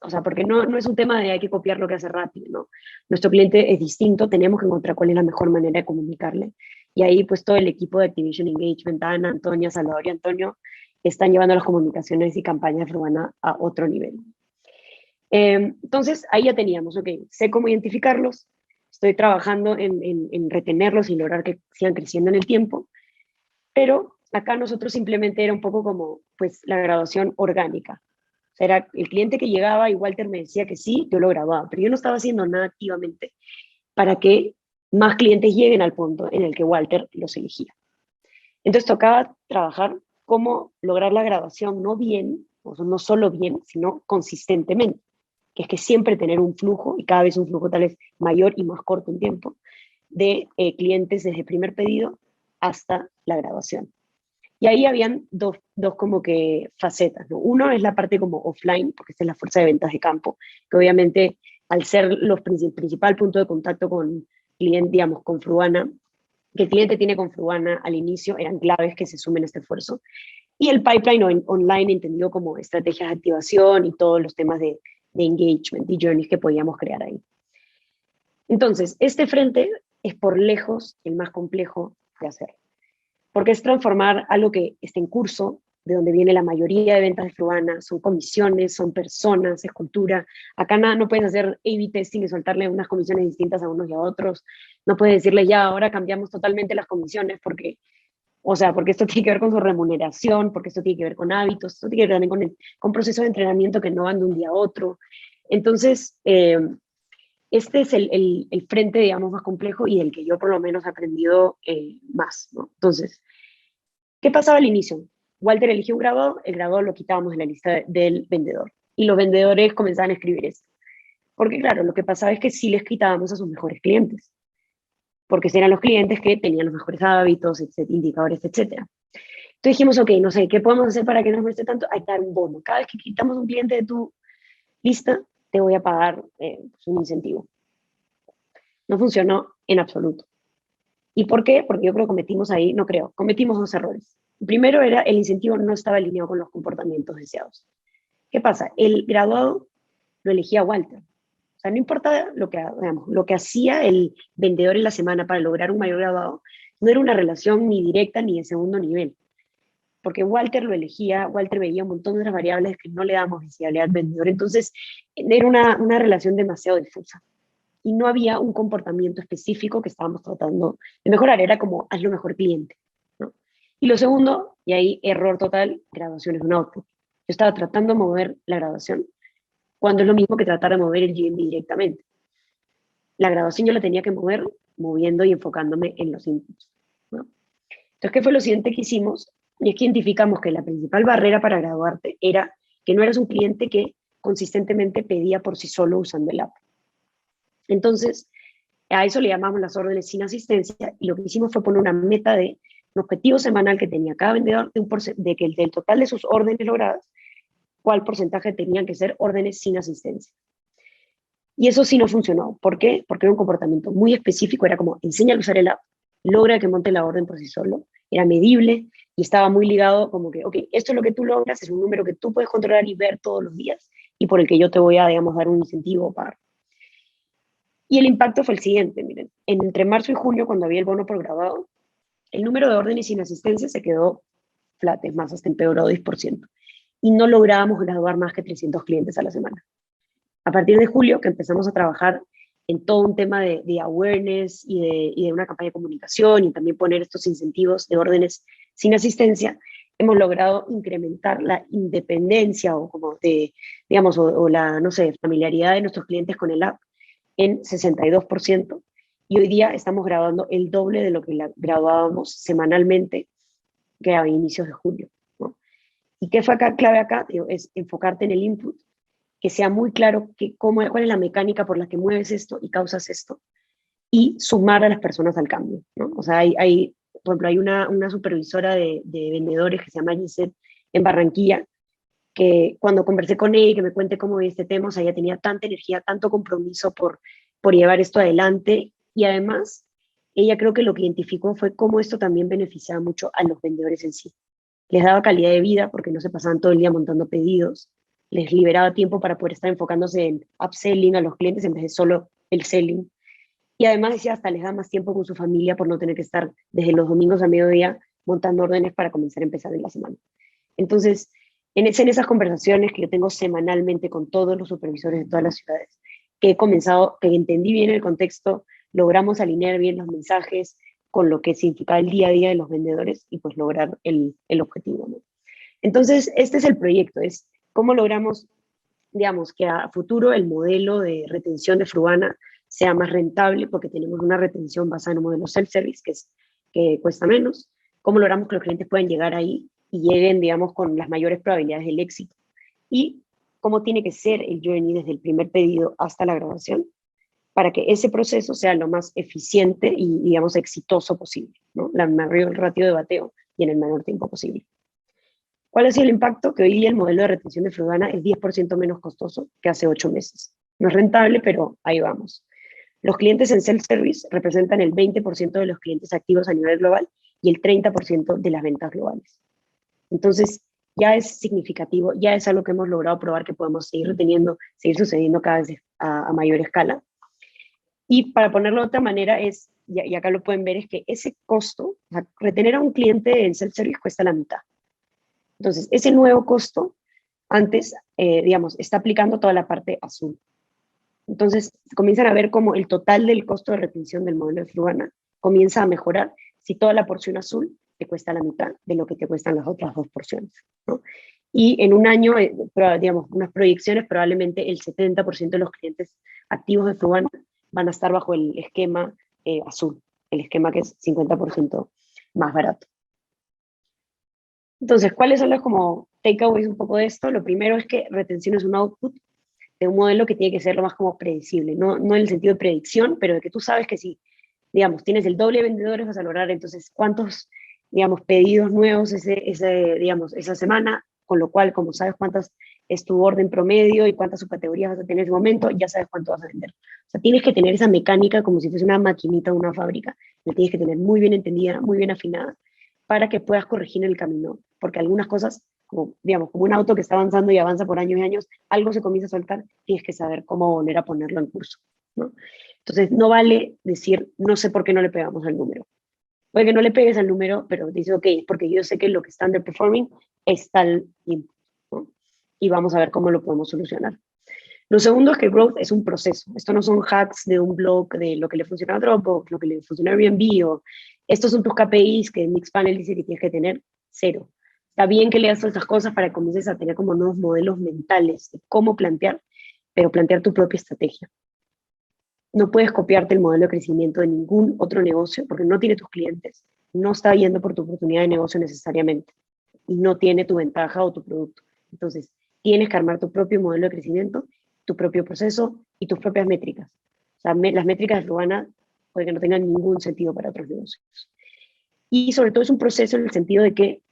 o sea, porque no es un tema de hay que copiar lo que hace Rappi, ¿no? Nuestro cliente es distinto, tenemos que encontrar cuál es la mejor manera de comunicarle. Y ahí, pues, todo el equipo de Activation Engagement, Ana, Antonia, Salvador y Antonio, están llevando las comunicaciones y campañas de Fruana a otro nivel. Entonces, ahí ya teníamos, ok, sé cómo identificarlos, estoy trabajando en retenerlos y lograr que sigan creciendo en el tiempo, pero acá nosotros simplemente era un poco como, pues, la graduación orgánica. O sea, era el cliente que llegaba y Walter me decía que sí, yo lo grababa, pero yo no estaba haciendo nada activamente para que más clientes lleguen al punto en el que Walter los elegía. Entonces tocaba trabajar cómo lograr la graduación no bien, o sea, no solo bien, sino consistentemente, que es que siempre tener un flujo, y cada vez un flujo tal vez mayor y más corto en tiempo, de clientes desde el primer pedido hasta la graduación. Y ahí habían dos como que facetas, ¿no? Uno es la parte como offline, porque esta es la fuerza de ventas de campo, que obviamente al ser el principal punto de contacto con cliente, digamos, con Fruana, que el cliente tiene con Fruana al inicio, eran claves que se sumen a este esfuerzo. Y el pipeline online entendido como estrategias de activación y todos los temas de engagement y journeys que podíamos crear ahí. Entonces, este frente es por lejos el más complejo de hacer, porque es transformar algo que está en curso, de donde viene la mayoría de ventas de Fruana, son comisiones, son personas, es cultura. Acá nada, no puedes hacer A/B testing y soltarle unas comisiones distintas a unos y a otros. No puedes decirle ya, ahora cambiamos totalmente las comisiones porque, o sea, porque esto tiene que ver con su remuneración, porque esto tiene que ver con hábitos, esto tiene que ver también con procesos de entrenamiento que no van de un día a otro. Entonces, este es el frente, digamos, más complejo y del que yo por lo menos he aprendido más, ¿no? Entonces, ¿qué pasaba al inicio? Walter eligió un graduado, el graduado lo quitábamos de la lista del vendedor y los vendedores comenzaban a escribir esto. Porque claro, lo que pasaba es que sí les quitábamos a sus mejores clientes, porque eran los clientes que tenían los mejores hábitos, indicadores, etc. Entonces dijimos, ok, no sé, ¿qué podemos hacer para que no nos cueste tanto? Hay que dar un bono. Cada vez que quitamos un cliente de tu lista, te voy a pagar un incentivo. No funcionó en absoluto. ¿Y por qué? Porque yo creo que cometimos 2 errores. El primero era el incentivo no estaba alineado con los comportamientos deseados. ¿Qué pasa? El graduado lo elegía Walter. O sea, no importa lo que hacía el vendedor en la semana para lograr un mayor graduado, no era una relación ni directa ni de segundo nivel. Porque Walter lo elegía, Walter veía un montón de otras variables que no le damos visibilidad al vendedor. Entonces, era una relación demasiado difusa y no había un comportamiento específico que estábamos tratando de mejorar, era como hazlo mejor cliente, ¿no? Y lo segundo, y ahí error total, graduación es un output. Yo estaba tratando de mover la graduación cuando es lo mismo que tratar de mover el GMV directamente. La graduación yo la tenía que mover moviendo y enfocándome en los inputs, ¿no? Entonces, ¿qué fue lo siguiente que hicimos? Y es que identificamos que la principal barrera para graduarte era que no eras un cliente que consistentemente pedía por sí solo usando el app. Entonces, a eso le llamamos las órdenes sin asistencia, y lo que hicimos fue poner una meta de un objetivo semanal que tenía cada vendedor de que del total de sus órdenes logradas, cuál porcentaje tenían que ser órdenes sin asistencia. Y eso sí no funcionó. ¿Por qué? Porque era un comportamiento muy específico, era como enseña a usar el app, logra que monte la orden por sí solo, era medible y estaba muy ligado como que, ok, esto es lo que tú logras, es un número que tú puedes controlar y ver todos los días y por el que yo te voy a, digamos, dar un incentivo para. Y el impacto fue el siguiente, miren, entre marzo y julio, cuando había el bono por graduado, el número de órdenes sin asistencia se quedó flat, es más, hasta empeoró 10%. Y no lográbamos graduar más que 300 clientes a la semana. A partir de julio, que empezamos a trabajar en todo un tema de awareness y de una campaña de comunicación y también poner estos incentivos de órdenes sin asistencia, hemos logrado incrementar la independencia o como de, digamos, o la, no sé, familiaridad de nuestros clientes con el app en 62%, y hoy día estamos graduando el doble de lo que graduábamos semanalmente que a inicios de julio, ¿no? ¿Y qué fue acá, clave acá? Es enfocarte en el input, que sea muy claro cuál es la mecánica por la que mueves esto y causas esto, y sumar a las personas al cambio, ¿no? O sea, por ejemplo, hay una supervisora de vendedores que se llama Gisette en Barranquilla, que cuando conversé con ella y que me cuente cómo ve este tema, o sea, ella tenía tanta energía, tanto compromiso por llevar esto adelante, y además, ella creo que lo que identificó fue cómo esto también beneficiaba mucho a los vendedores en sí. Les daba calidad de vida porque no se pasaban todo el día montando pedidos, les liberaba tiempo para poder estar enfocándose en upselling a los clientes en vez de solo el selling. Y además decía, hasta les da más tiempo con su familia por no tener que estar desde los domingos a mediodía montando órdenes para comenzar a empezar en la semana. Entonces, en esas conversaciones que yo tengo semanalmente con todos los supervisores de todas las ciudades, que he comenzado, que entendí bien el contexto, logramos alinear bien los mensajes con lo que significa el día a día de los vendedores y pues lograr el objetivo, ¿no? Entonces, este es el proyecto, es cómo logramos, digamos, que a futuro el modelo de retención de Fruana sea más rentable porque tenemos una retención basada en un modelo self-service que cuesta menos, cómo logramos que los clientes puedan llegar ahí y lleguen, digamos, con las mayores probabilidades del éxito, y cómo tiene que ser el journey desde el primer pedido hasta la grabación para que ese proceso sea lo más eficiente y, digamos, exitoso posible, ¿no? La mayor ratio de bateo y en el menor tiempo posible. ¿Cuál ha sido el impacto? Que hoy día el modelo de retención de Fruana es 10% menos costoso que hace 8 meses. No es rentable, pero ahí vamos. Los clientes en self-service representan el 20% de los clientes activos a nivel global y el 30% de las ventas globales. Entonces, ya es significativo, ya es algo que hemos logrado probar que podemos seguir reteniendo, seguir sucediendo cada vez a mayor escala. Y para ponerlo de otra manera, y acá lo pueden ver, es que ese costo, o sea, retener a un cliente en self-service cuesta la mitad. Entonces, ese nuevo costo, antes, digamos, está aplicando toda la parte azul. Entonces, comienzan a ver cómo el total del costo de retención del modelo de Fruana comienza a mejorar si toda la porción azul te cuesta la mitad de lo que te cuestan las otras dos porciones, ¿no? Y en un año, digamos, unas proyecciones, probablemente el 70% de los clientes activos de Fruana van a estar bajo el esquema azul, el esquema que es 50% más barato. Entonces, ¿cuáles son los como takeaways un poco de esto? Lo primero es que retención es un output de un modelo que tiene que ser lo más como predecible, no en el sentido de predicción, pero de que tú sabes que si, digamos, tienes el doble de vendedores, vas a lograr entonces cuántos, digamos, pedidos nuevos digamos, esa semana, con lo cual, como sabes cuántas es tu orden promedio y cuántas subcategorías vas a tener en ese momento, ya sabes cuánto vas a vender. O sea, tienes que tener esa mecánica como si fuese una maquinita de una fábrica, la tienes que tener muy bien entendida, muy bien afinada, para que puedas corregir el camino, porque algunas cosas, como, digamos, como un auto que está avanzando y avanza por años y años, algo se comienza a soltar, tienes que saber cómo volver a ponerlo en curso, ¿no? Entonces, no vale decir, no sé por qué no le pegamos al número. Puede que no le pegues al número, pero dices, ok, es porque yo sé que lo que está underperforming es tal input, ¿no? Y vamos a ver cómo lo podemos solucionar. Lo segundo es que growth es un proceso. Esto no son hacks de un blog de lo que le funciona a Dropbox, lo que le funciona a Airbnb, o estos son tus KPIs que Mixpanel dice que tienes que tener. Cero. Está bien que leas todas estas cosas para que comiences a tener como nuevos modelos mentales de cómo plantear, pero plantear tu propia estrategia. No puedes copiarte el modelo de crecimiento de ningún otro negocio porque no tiene tus clientes, no está yendo por tu oportunidad de negocio necesariamente y no tiene tu ventaja o tu producto. Entonces, tienes que armar tu propio modelo de crecimiento, tu propio proceso y tus propias métricas. O sea, las métricas de Frubana puede que no tengan ningún sentido para otros negocios. Y sobre todo es un proceso en el sentido de que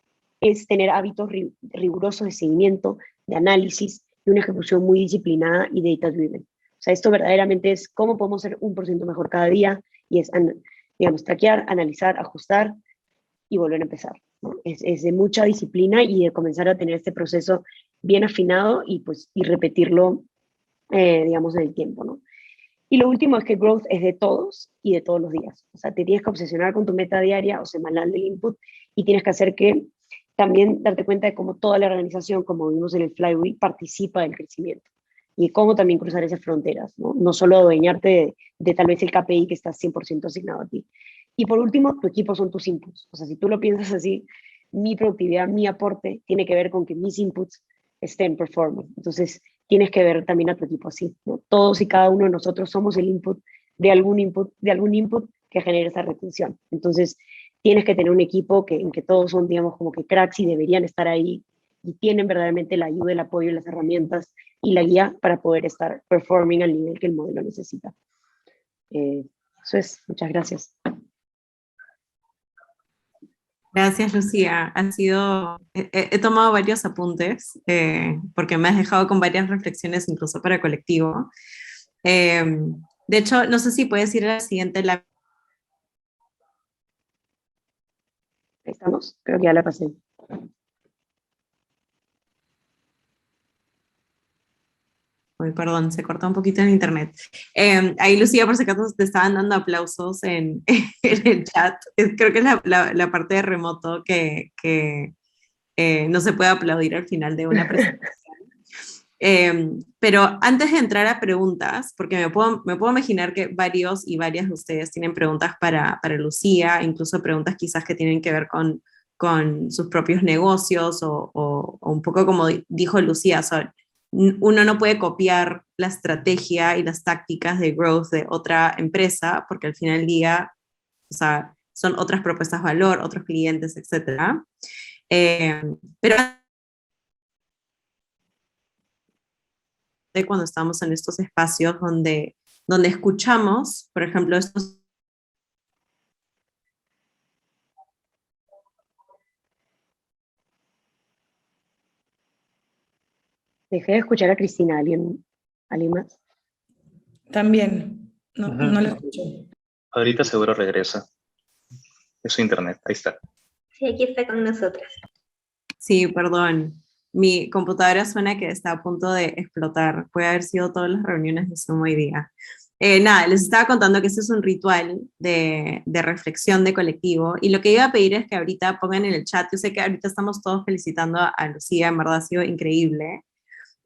es tener hábitos rigurosos de seguimiento, de análisis y una ejecución muy disciplinada y data-driven. O sea, esto verdaderamente es cómo podemos ser 1% mejor cada día y es, digamos, traquear, analizar, ajustar y volver a empezar, ¿no? Es de mucha disciplina y de comenzar a tener este proceso bien afinado y, pues, y repetirlo, digamos, en el tiempo, ¿no? Y lo último es que growth es de todos y de todos los días. O sea, te tienes que obsesionar con tu meta diaria o semanal del input y tienes que hacer que también darte cuenta de cómo toda la organización, como vimos en el Flywheel, participa del crecimiento y cómo también cruzar esas fronteras, ¿no? No solo adueñarte de tal vez el KPI que está 100% asignado a ti. Y por último, tu equipo son tus inputs. O sea, si tú lo piensas así, mi productividad, mi aporte tiene que ver con que mis inputs estén performing. Entonces, tienes que ver también a tu equipo así, ¿no? Todos y cada uno de nosotros somos el de algún input que genere esa retención. Entonces, tienes que tener un equipo en que todos son, digamos, como que cracks y deberían estar ahí y tienen verdaderamente la ayuda, el apoyo, las herramientas y la guía para poder estar performing al nivel que el modelo necesita. Eso es, muchas gracias. Gracias, Lucía. He tomado varios apuntes porque me has dejado con varias reflexiones, incluso para colectivo. De hecho, no sé si puedes ir a la siguiente. Ahí estamos, creo que ya la pasé. Uy, perdón, se cortó un poquito en internet. Ahí, Lucía, por si acaso te estaban dando aplausos en el chat. Creo que es la parte de remoto que no se puede aplaudir al final de una presentación. Pero antes de entrar a preguntas, porque me puedo imaginar que varios y varias de ustedes tienen preguntas para Lucía, incluso preguntas quizás que tienen que ver con sus propios negocios o un poco como dijo Lucía, o sea, uno no puede copiar la estrategia y las tácticas de growth de otra empresa, porque al final del día, o sea, son otras propuestas de valor, otros clientes, etc. Pero cuando estamos en estos espacios donde escuchamos, por ejemplo, estos... Dejé de escuchar a Cristina. ¿Alguien más? También, no lo Ujú. escucho. Ahorita seguro regresa. Es su internet, ahí está. Sí, aquí está con nosotras. Sí, perdón. Mi computadora suena que está a punto de explotar. Puede haber sido todas las reuniones de Zoom hoy día. Nada, les estaba contando que este es un ritual de reflexión de colectivo, y lo que iba a pedir es que ahorita pongan en el chat. Yo sé que ahorita estamos todos felicitando a Lucía, en verdad ha sido increíble,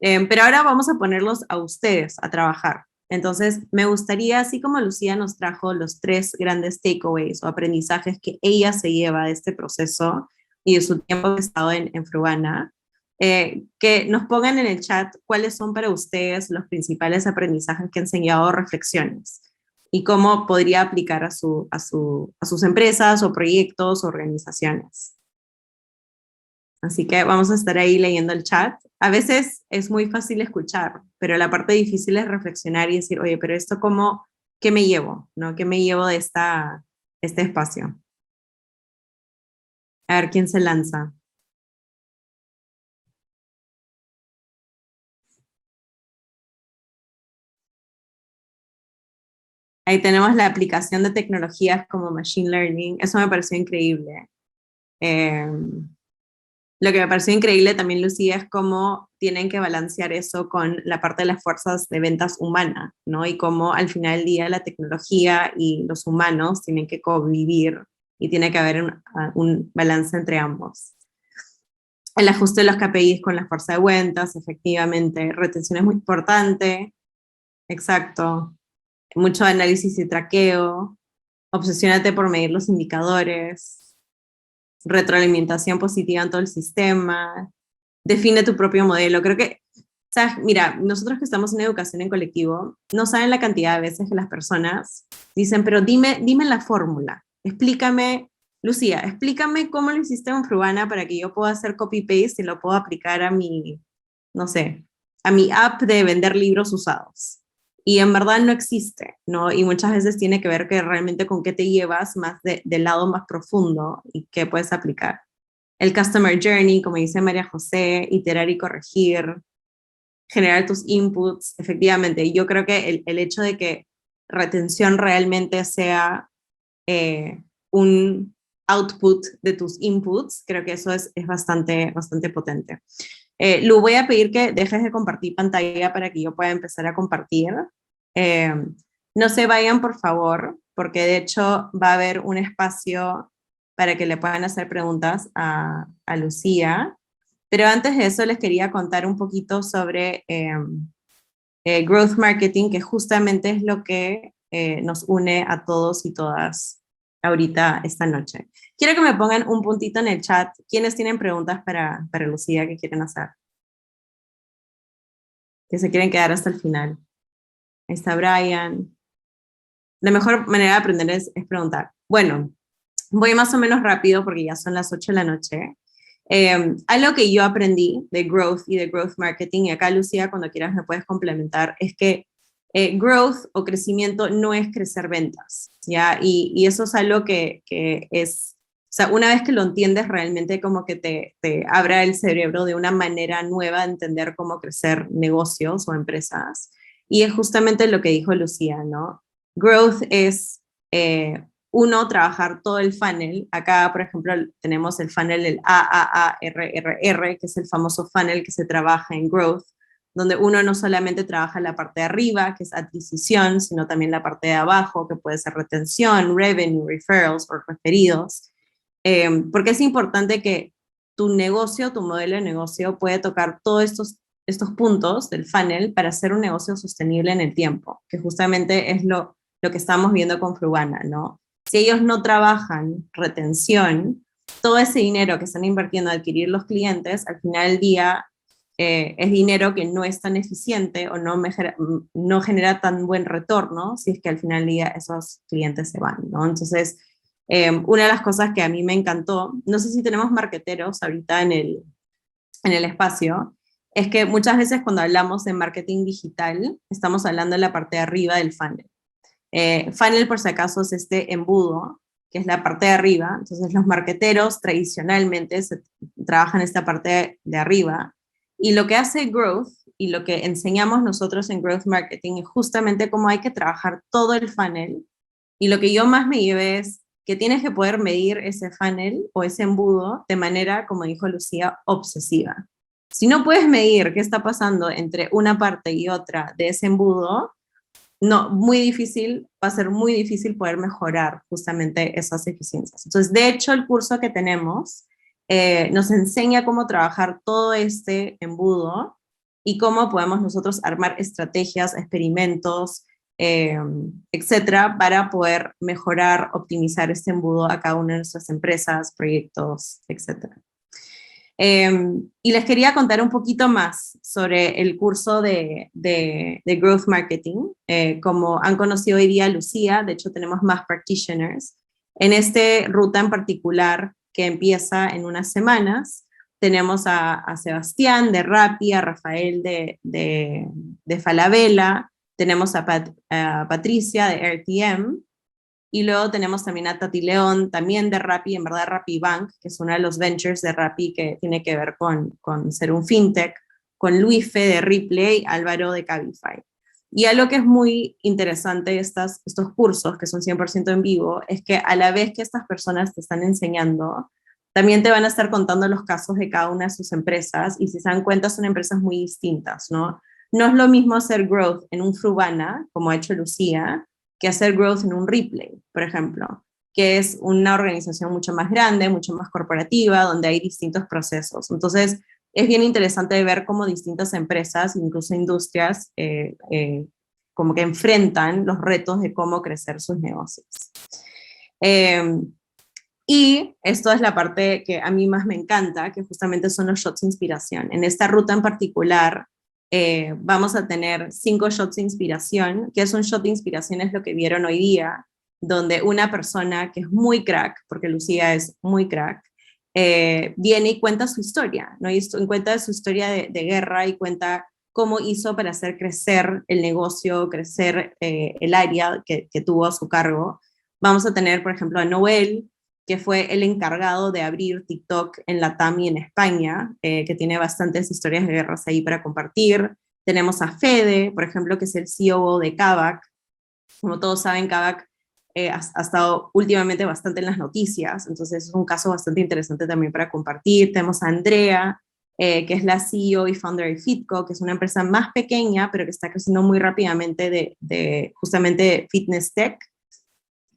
pero ahora vamos a ponerlos a ustedes a trabajar. Entonces, me gustaría, así como Lucía nos trajo los 3 grandes takeaways o aprendizajes que ella se lleva de este proceso y de su tiempo que ha estado en Frubana, que nos pongan en el chat cuáles son para ustedes los principales aprendizajes que han enseñado, reflexiones, y cómo podría aplicar a sus empresas o proyectos o organizaciones. Así que vamos a estar ahí leyendo el chat. A veces es muy fácil escuchar, pero la parte difícil es reflexionar y decir, oye, pero esto cómo, ¿qué me llevo? ¿No? ¿Qué me llevo de este espacio? A ver quién se lanza. Ahí tenemos la aplicación de tecnologías como Machine Learning. Eso me pareció increíble. Lo que me pareció increíble también, Lucía, es cómo tienen que balancear eso con la parte de las fuerzas de ventas humanas, ¿no? Y cómo al final del día la tecnología y los humanos tienen que convivir y tiene que haber un balance entre ambos. El ajuste de los KPIs con la fuerza de ventas, efectivamente. Retención es muy importante. Exacto. Mucho análisis y traqueo. Obsesiónate por medir los indicadores. Retroalimentación positiva en todo el sistema, define tu propio modelo. Creo que, ¿sabes? Mira, nosotros que estamos en educación en colectivo, no saben la cantidad de veces que las personas dicen, pero dime la fórmula, explícame Lucía, explícame cómo lo hiciste en Frubana para que yo pueda hacer copy-paste y lo pueda aplicar a mi, no sé, a mi app de vender libros usados. Y en verdad no existe, ¿no? Y muchas veces tiene que ver que realmente con qué te llevas más del lado más profundo y qué puedes aplicar. El Customer Journey, como dice María José, iterar y corregir, generar tus inputs, efectivamente. Yo creo que el hecho de que retención realmente sea un output de tus inputs, creo que eso es bastante, bastante potente. Lu, voy a pedir que dejes de compartir pantalla para que yo pueda empezar a compartir. No se vayan, por favor, porque de hecho va a haber un espacio para que le puedan hacer preguntas a Lucía. Pero antes de eso les quería contar un poquito sobre Growth Marketing, que justamente es lo que nos une a todos y todas ahorita esta noche. Quiero que me pongan un puntito en el chat. ¿Quiénes tienen preguntas para Lucía que quieren hacer? Que se quieren quedar hasta el final. Ahí está Brian. La mejor manera de aprender es preguntar. Bueno, voy más o menos rápido porque ya son las 8 de la noche. Algo que yo aprendí de growth y de growth marketing, y acá Lucía, cuando quieras me puedes complementar, es que growth o crecimiento no es crecer ventas, ¿ya? Y eso es algo que es, o sea, una vez que lo entiendes realmente como que te abra el cerebro de una manera nueva de entender cómo crecer negocios o empresas. Y es justamente lo que dijo Lucía, ¿no? Growth es uno, trabajar todo el funnel. Acá, por ejemplo, tenemos el funnel del AAARRR, que es el famoso funnel que se trabaja en growth, donde uno no solamente trabaja la parte de arriba, que es adquisición, sino también la parte de abajo, que puede ser retención, revenue, referrals o referidos. Porque es importante que tu negocio, tu modelo de negocio puede tocar todos estos puntos del funnel para hacer un negocio sostenible en el tiempo, que justamente es lo que estamos viendo con Frubana, ¿no? Si ellos no trabajan retención, todo ese dinero que están invirtiendo a adquirir los clientes, al final del día es dinero que no es tan eficiente o no genera tan buen retorno si es que al final del día esos clientes se van, ¿no? Entonces, una de las cosas que a mí me encantó, no sé si tenemos marketeros ahorita en el espacio, es que muchas veces cuando hablamos de marketing digital, estamos hablando de la parte de arriba del funnel. Funnel, por si acaso, es este embudo, que es la parte de arriba. Entonces, los marketeros tradicionalmente trabajan esta parte de arriba. Y lo que hace Growth, y lo que enseñamos nosotros en Growth Marketing, es justamente cómo hay que trabajar todo el funnel. Y lo que yo más me llevé es que tienes que poder medir ese funnel o ese embudo de manera, como dijo Lucía, obsesiva. Si no puedes medir qué está pasando entre una parte y otra de ese embudo, no, va a ser muy difícil poder mejorar justamente esas eficiencias. Entonces, de hecho, el curso que tenemos nos enseña cómo trabajar todo este embudo y cómo podemos nosotros armar estrategias, experimentos, etcétera, para poder mejorar, optimizar este embudo a cada una de nuestras empresas, proyectos, etcétera. Y les quería contar un poquito más sobre el curso de Growth Marketing. Como han conocido hoy día Lucía, de hecho tenemos más practitioners. En esta ruta en particular, que empieza en unas semanas, tenemos a Sebastián de Rappi, a Rafael de Falabella, tenemos a Patricia de RTM, y luego tenemos también a Tati León, también de Rappi, en verdad Rappi Bank, que es uno de los ventures de Rappi que tiene que ver con ser un fintech, con Luife de Ripley, Álvaro de Cabify. Y algo que es muy interesante de estos cursos, que son 100% en vivo, es que a la vez que estas personas te están enseñando, también te van a estar contando los casos de cada una de sus empresas, y si se dan cuenta son empresas muy distintas, ¿no? No es lo mismo hacer growth en un Frubana, como ha hecho Lucía, que hacer growth en un Ripley, por ejemplo, que es una organización mucho más grande, mucho más corporativa, donde hay distintos procesos. Entonces, es bien interesante ver cómo distintas empresas, incluso industrias, como que enfrentan los retos de cómo crecer sus negocios. Y esto es la parte que a mí más me encanta, que justamente son los shots de inspiración. En esta ruta en particular, vamos a tener 5 shots de inspiración. ¿Qué es un shot de inspiración? Es lo que vieron hoy día. donde una persona que es muy crack, porque Lucía es muy crack, viene y cuenta su historia, ¿no? Y cuenta su historia de guerra y cuenta cómo hizo para hacer crecer el negocio, crecer el área que tuvo a su cargo. Vamos a tener, por ejemplo, a Noel, que fue el encargado de abrir TikTok en Latam y en España, que tiene bastantes historias de guerras ahí para compartir. Tenemos a Fede, por ejemplo, que es el CEO de Kavak. Como todos saben, Kavak ha estado últimamente bastante en las noticias, entonces es un caso bastante interesante también para compartir. Tenemos a Andrea, que es la CEO y founder de Fitco, que es una empresa más pequeña, pero que está creciendo muy rápidamente de justamente fitness tech.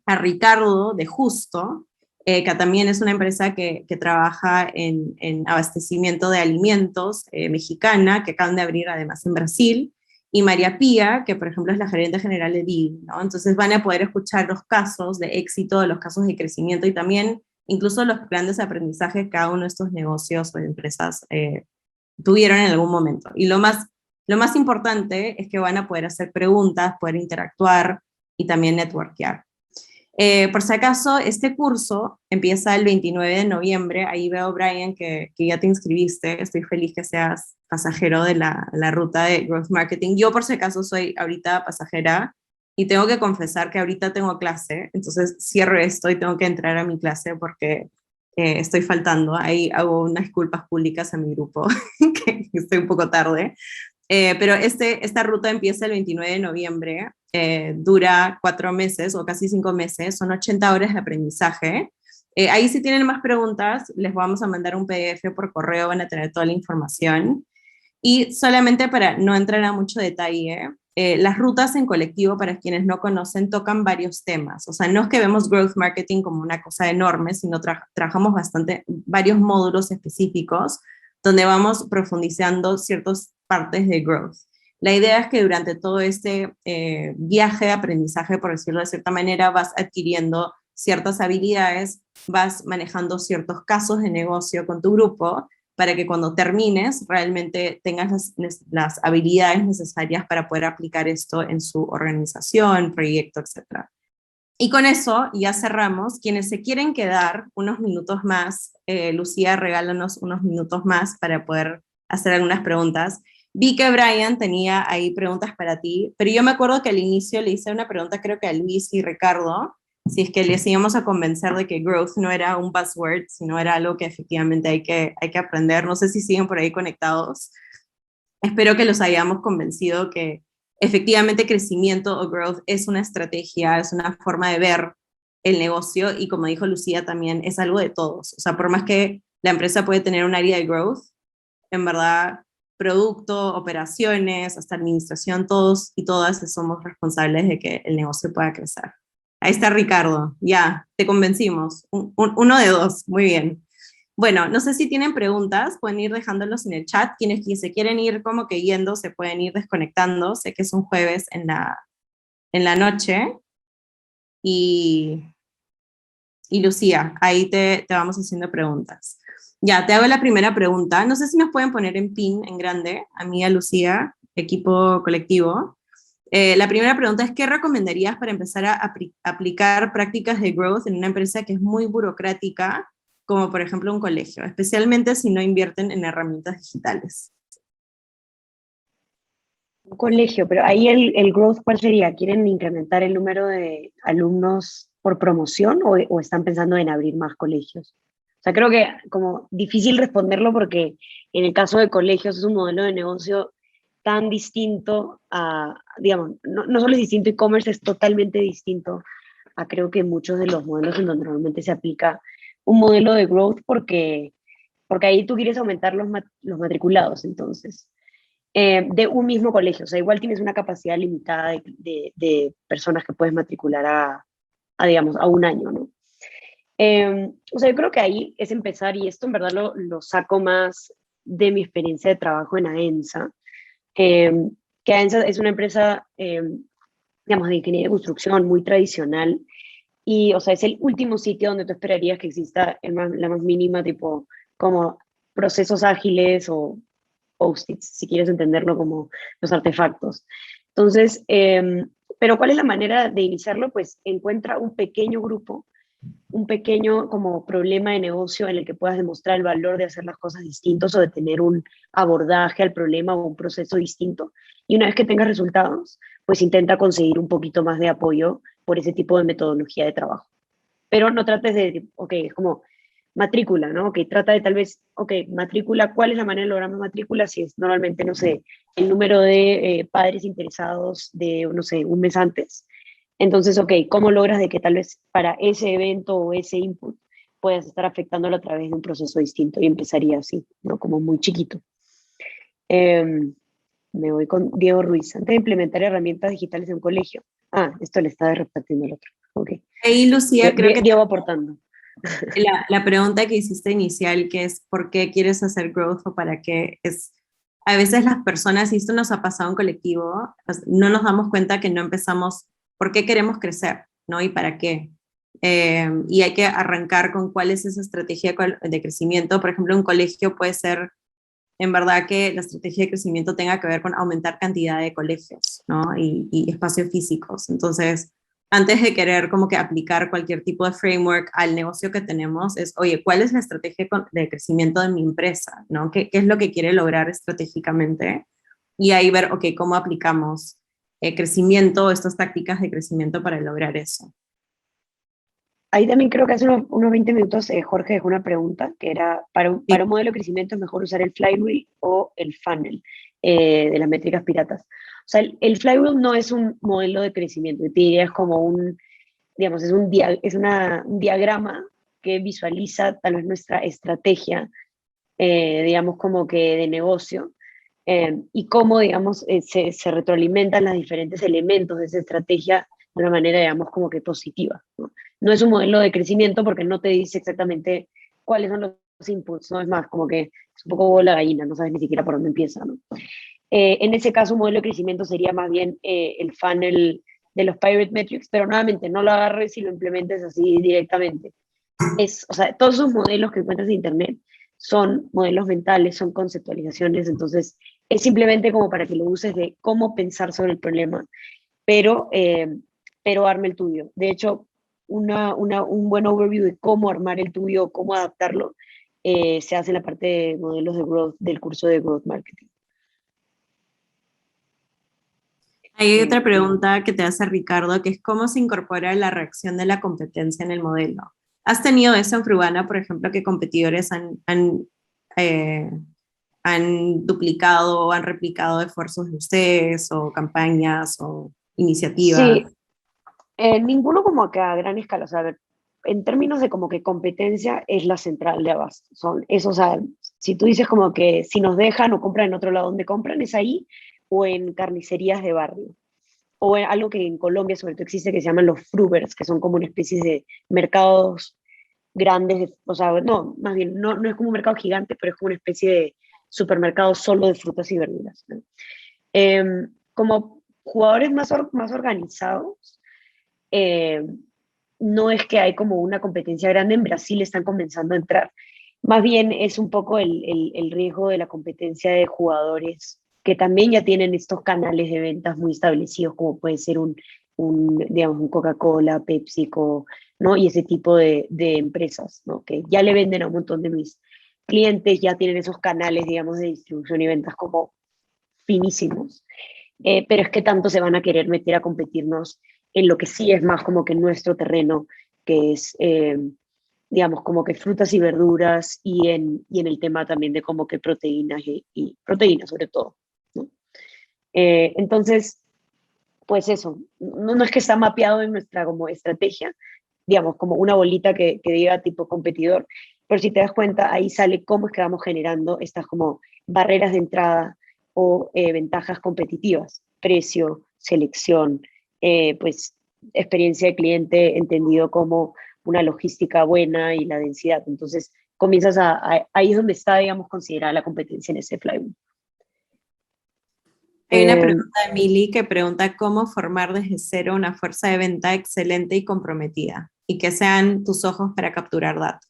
A Ricardo de Justo, que también es una empresa que trabaja en abastecimiento de alimentos mexicana, que acaban de abrir además en Brasil, y María Pía, que por ejemplo es la gerente general de Didi, ¿no? Entonces van a poder escuchar los casos de éxito, los casos de crecimiento y también incluso los grandes aprendizajes que cada uno de estos negocios o empresas tuvieron en algún momento. Y lo más importante es que van a poder hacer preguntas, poder interactuar y también networkear. Por si acaso, este curso empieza el 29 de noviembre. Ahí veo, Brian, que ya te inscribiste. Estoy feliz que seas pasajero de la ruta de Growth Marketing. Yo, por si acaso, soy ahorita pasajera y tengo que confesar que ahorita tengo clase. Entonces, cierro esto y tengo que entrar a mi clase porque estoy faltando. Ahí hago unas disculpas públicas a mi grupo, que estoy un poco tarde. Pero esta ruta empieza el 29 de noviembre, dura 4 meses o casi 5 meses, son 80 horas de aprendizaje. Ahí si tienen más preguntas, les vamos a mandar un PDF por correo, van a tener toda la información. Y solamente para no entrar a mucho detalle, las rutas en colectivo, para quienes no conocen, tocan varios temas. O sea, no es que vemos growth marketing como una cosa enorme, sino trabajamos varios módulos específicos donde vamos profundizando ciertas partes de growth. La idea es que durante todo este viaje de aprendizaje, por decirlo de cierta manera, vas adquiriendo ciertas habilidades, vas manejando ciertos casos de negocio con tu grupo, para que cuando termines realmente tengas las habilidades necesarias para poder aplicar esto en su organización, proyecto, etc. Y con eso ya cerramos. Quienes se quieren quedar unos minutos más, Lucía, regálanos unos minutos más para poder hacer algunas preguntas. Vi que Brian tenía ahí preguntas para ti, pero yo me acuerdo que al inicio le hice una pregunta creo que a Luis y Ricardo, si es que les íbamos a convencer de que growth no era un buzzword, sino era algo que efectivamente hay que aprender. No sé si siguen por ahí conectados. Espero que los hayamos convencido que efectivamente crecimiento o growth es una estrategia, es una forma de ver el negocio y como dijo Lucía también, es algo de todos. O sea, por más que la empresa puede tener un área de growth, en verdad, producto, operaciones, hasta administración, todos y todas somos responsables de que el negocio pueda crecer. Ahí está Ricardo, ya, te convencimos. Uno de dos, muy bien. Bueno, no sé si tienen preguntas, pueden ir dejándolos en el chat. Quienes se quieren ir como que yendo, se pueden ir desconectando. Sé que es un jueves en la noche. Y Lucía, ahí te vamos haciendo preguntas. Ya, te hago la primera pregunta. No sé si nos pueden poner en pin, en grande, a mí y a Lucía, equipo colectivo. La primera pregunta es, ¿qué recomendarías para empezar a aplicar prácticas de growth en una empresa que es muy burocrática, como por ejemplo un colegio, especialmente si no invierten en herramientas digitales? Un colegio, pero ahí el growth, ¿cuál sería? ¿Quieren incrementar el número de alumnos por promoción o están pensando en abrir más colegios? O sea, creo que como difícil responderlo porque en el caso de colegios es un modelo de negocio tan distinto a, digamos, no solo es distinto e-commerce, es totalmente distinto a creo que muchos de los modelos en donde normalmente se aplica un modelo de growth porque ahí tú quieres aumentar los matriculados, entonces, de un mismo colegio. O sea, igual tienes una capacidad limitada de personas que puedes matricular digamos, a un año, ¿no? O sea, yo creo que ahí es empezar, y esto en verdad lo saco más de mi experiencia de trabajo en AENSA, que AENSA es una empresa, digamos, de ingeniería de construcción muy tradicional, y, o sea, es el último sitio donde tú esperarías que exista la más mínima, tipo, como procesos ágiles o post-its, si quieres entenderlo como los artefactos. Entonces, pero ¿cuál es la manera de iniciarlo? Pues encuentra un pequeño grupo, un pequeño como problema de negocio en el que puedas demostrar el valor de hacer las cosas distintos o de tener un abordaje al problema o un proceso distinto. Y una vez que tengas resultados, pues intenta conseguir un poquito más de apoyo por ese tipo de metodología de trabajo. Pero no trates de, ok, es como matrícula, ¿no? Ok, trata de tal vez, ok, matrícula, ¿cuál es la manera de lograr más matrícula? Si es normalmente, no sé, el número de padres interesados de, no sé, un mes antes. Entonces, ok, ¿cómo logras de que tal vez para ese evento o ese input puedas estar afectándolo a través de un proceso distinto? Y empezaría así, ¿no? Como muy chiquito. Eh, Me voy con Diego Ruiz. Antes de implementar herramientas digitales en un colegio. Ah, esto le está repartiendo el otro. Ok. Ahí, Lucía, creo que Diego aportando. la pregunta que hiciste inicial, que es ¿por qué quieres hacer growth o para qué? Es, a veces las personas, y esto nos ha pasado en colectivo, pues, no nos damos cuenta que no empezamos, ¿por qué queremos crecer? ¿No? ¿Y para qué? Y hay que arrancar con cuál es esa estrategia de crecimiento. Por ejemplo, un colegio puede ser, en verdad, que la estrategia de crecimiento tenga que ver con aumentar cantidad de colegios, ¿no? Y espacios físicos. Entonces, antes de querer como que aplicar cualquier tipo de framework al negocio que tenemos, es, oye, ¿cuál es la estrategia de crecimiento de mi empresa? ¿No? ¿Qué es lo que quiere lograr estratégicamente? Y ahí ver, ok, ¿cómo aplicamos crecimiento, estas tácticas de crecimiento para lograr eso? Ahí también creo que hace unos 20 minutos Jorge dejó una pregunta que era, Sí. para un modelo de crecimiento es mejor usar el flywheel o el funnel de las métricas piratas. O sea, el flywheel no es un modelo de crecimiento, te diría es como un, digamos, un diagrama que visualiza tal vez nuestra estrategia, digamos, como que de negocio, y cómo, digamos, se retroalimentan los diferentes elementos de esa estrategia de una manera, digamos, como que positiva, ¿no? No es un modelo de crecimiento porque no te dice exactamente cuáles son los inputs, ¿no? Es más, como que es un poco bola gallina, no sabes ni siquiera por dónde empieza, ¿no? En ese caso, un modelo de crecimiento sería más bien el funnel de los Pirate Metrics, pero nuevamente no lo agarres y lo implementes así directamente. O sea, todos esos modelos que encuentras en Internet son modelos mentales, son conceptualizaciones, entonces es simplemente como para que lo uses de cómo pensar sobre el problema, pero, pero arme el tuyo. De hecho, un buen overview de cómo armar el tuyo, cómo adaptarlo, se hace en la parte de modelos de growth del curso de Growth Marketing. Hay otra pregunta que te hace Ricardo, que es ¿cómo se incorpora la reacción de la competencia en el modelo? ¿Has tenido eso en Frubana, por ejemplo, que competidores eh, han duplicado o han replicado esfuerzos de ustedes o campañas o iniciativas? Sí, ninguno como que a gran escala, o sea, a ver, en términos de como que competencia es la central de Abasto. Son eso, o sea, si tú dices como que si nos dejan o compran en otro lado donde compran, es ahí o en carnicerías de barrio. O en algo que en Colombia sobre todo existe que se llaman los frubers, que son como una especie de mercados grandes, o sea, no, más bien, no es como un mercado gigante, pero es como una especie de supermercado solo de frutas y verduras, ¿no? Como jugadores más organizados, eh, no es que hay como una competencia grande, en Brasil están comenzando a entrar. Más bien es un poco el riesgo de la competencia de jugadores que también ya tienen estos canales de ventas muy establecidos, como puede ser digamos, un Coca-Cola, PepsiCo, ¿no? Y ese tipo de empresas, ¿no? Que ya le venden a un montón de mis clientes, ya tienen esos canales, digamos, de distribución y ventas como finísimos. Pero es que tanto se van a querer meter a competirnos en lo que sí es más como que nuestro terreno, que es, digamos, como que frutas y verduras y en el tema también de como que proteínas y proteínas sobre todo, ¿no? Entonces, pues eso, no es que está mapeado en nuestra como estrategia, digamos, como una bolita que diga tipo competidor, pero si te das cuenta, ahí sale cómo es que vamos generando estas como barreras de entrada o ventajas competitivas, precio, selección, pues experiencia de cliente entendido como una logística buena y la densidad. Entonces, comienzas ahí es donde está, digamos, considerada la competencia en ese flywheel. Hay una pregunta de Mili que pregunta cómo formar desde cero una fuerza de venta excelente y comprometida y que sean tus ojos para capturar datos.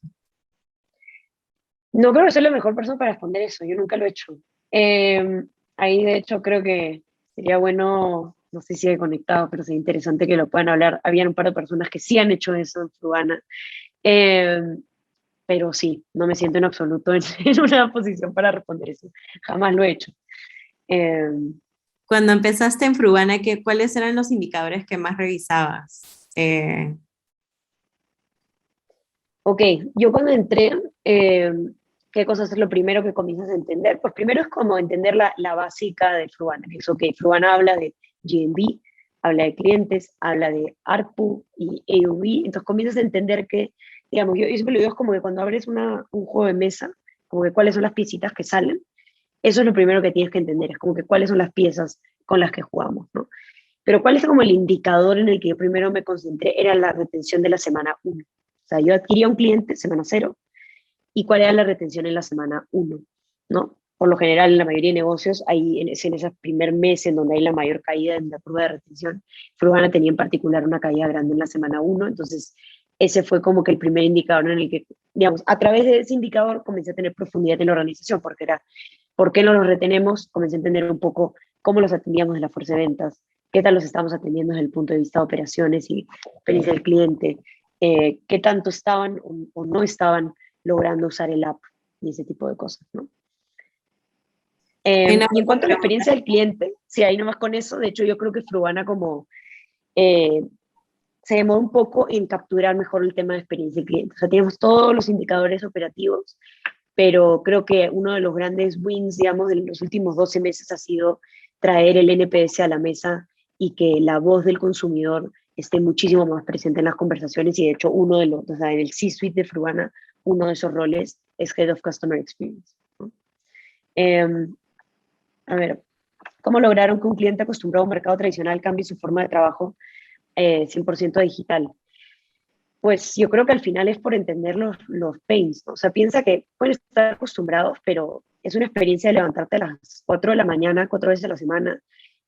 No creo que soy la mejor persona para responder eso, yo nunca lo he hecho. Ahí de hecho creo que sería bueno no sé si sigue conectado, pero sería interesante que lo puedan hablar. Habían un par de personas que sí han hecho eso en Fruana. Eh, pero sí, no me siento en absoluto en una posición para responder eso. Jamás lo he hecho. Eh, Cuando empezaste en Frubana, ¿cuáles eran los indicadores que más revisabas? ok, yo cuando entré, eh, ¿qué cosas es lo primero que comienzas a entender? Pues primero es como entender la básica de Fruana, que es, ok, Fruana habla de GMV, habla de clientes, habla de ARPU y AOV, entonces comienzas a entender que, digamos, yo siempre lo digo, es como que cuando abres un juego de mesa, como que cuáles son las piecitas que salen, eso es lo primero que tienes que entender, es como que cuáles son las piezas con las que jugamos, ¿no? Pero cuál es como el indicador en el que yo primero me concentré era la retención de la semana 1. O sea, yo adquiría un cliente semana 0 y cuál era la retención en la semana 1, ¿no? Por lo general, en la mayoría de negocios, ahí en ese primer mes en donde hay la mayor caída en la curva de retención, Frugana tenía en particular una caída grande en la semana 1, entonces ese fue como que el primer indicador en el que, digamos, a través de ese indicador comencé a tener profundidad en la organización, porque era, ¿por qué no los retenemos? Comencé a entender un poco cómo los atendíamos de la fuerza de ventas, qué tal los estamos atendiendo desde el punto de vista de operaciones y experiencia del cliente, qué tanto estaban o no estaban logrando usar el app y ese tipo de cosas, ¿no? Hay una Y en cuanto a la pregunta. experiencia del cliente, sí, ahí nomás con eso, de hecho yo creo que Frubana como eh, se demora un poco en capturar mejor el tema de experiencia del cliente. O sea, tenemos todos los indicadores operativos, pero creo que uno de los grandes wins, digamos, de los últimos 12 meses ha sido traer el NPS a la mesa y que la voz del consumidor esté muchísimo más presente en las conversaciones y de hecho uno de los, o sea, en el C-Suite de Frubana, uno de esos roles es Head of Customer Experience, ¿no? A ver, ¿cómo lograron que un cliente acostumbrado a un mercado tradicional cambie su forma de trabajo 100% digital? Pues yo creo que al final es por entender los pains, ¿no? O sea, piensa que pueden estar acostumbrados, pero es una experiencia de levantarte a las 4 de la mañana, 4 veces a la semana,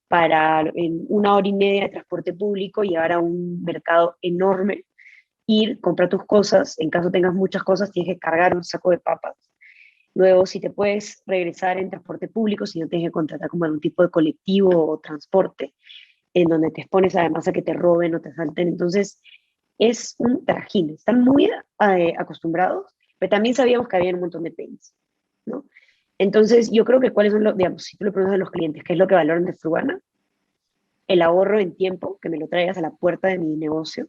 para en 1 hora y media de transporte público llegar a un mercado enorme, ir, comprar tus cosas, en caso tengas muchas cosas, tienes que cargar un saco de papas. Luego, si te puedes regresar en transporte público, si no tienes que contratar como algún tipo de colectivo o transporte, en donde te expones además a que te roben o te asalten. Entonces, es un trajín. Están muy acostumbrados, pero también sabíamos que había un montón de pains, ¿no? Entonces, yo creo que cuáles son los, digamos, si tú le preguntas a los clientes qué es lo que valoran de Frugana, el ahorro en tiempo, que me lo traigas a la puerta de mi negocio,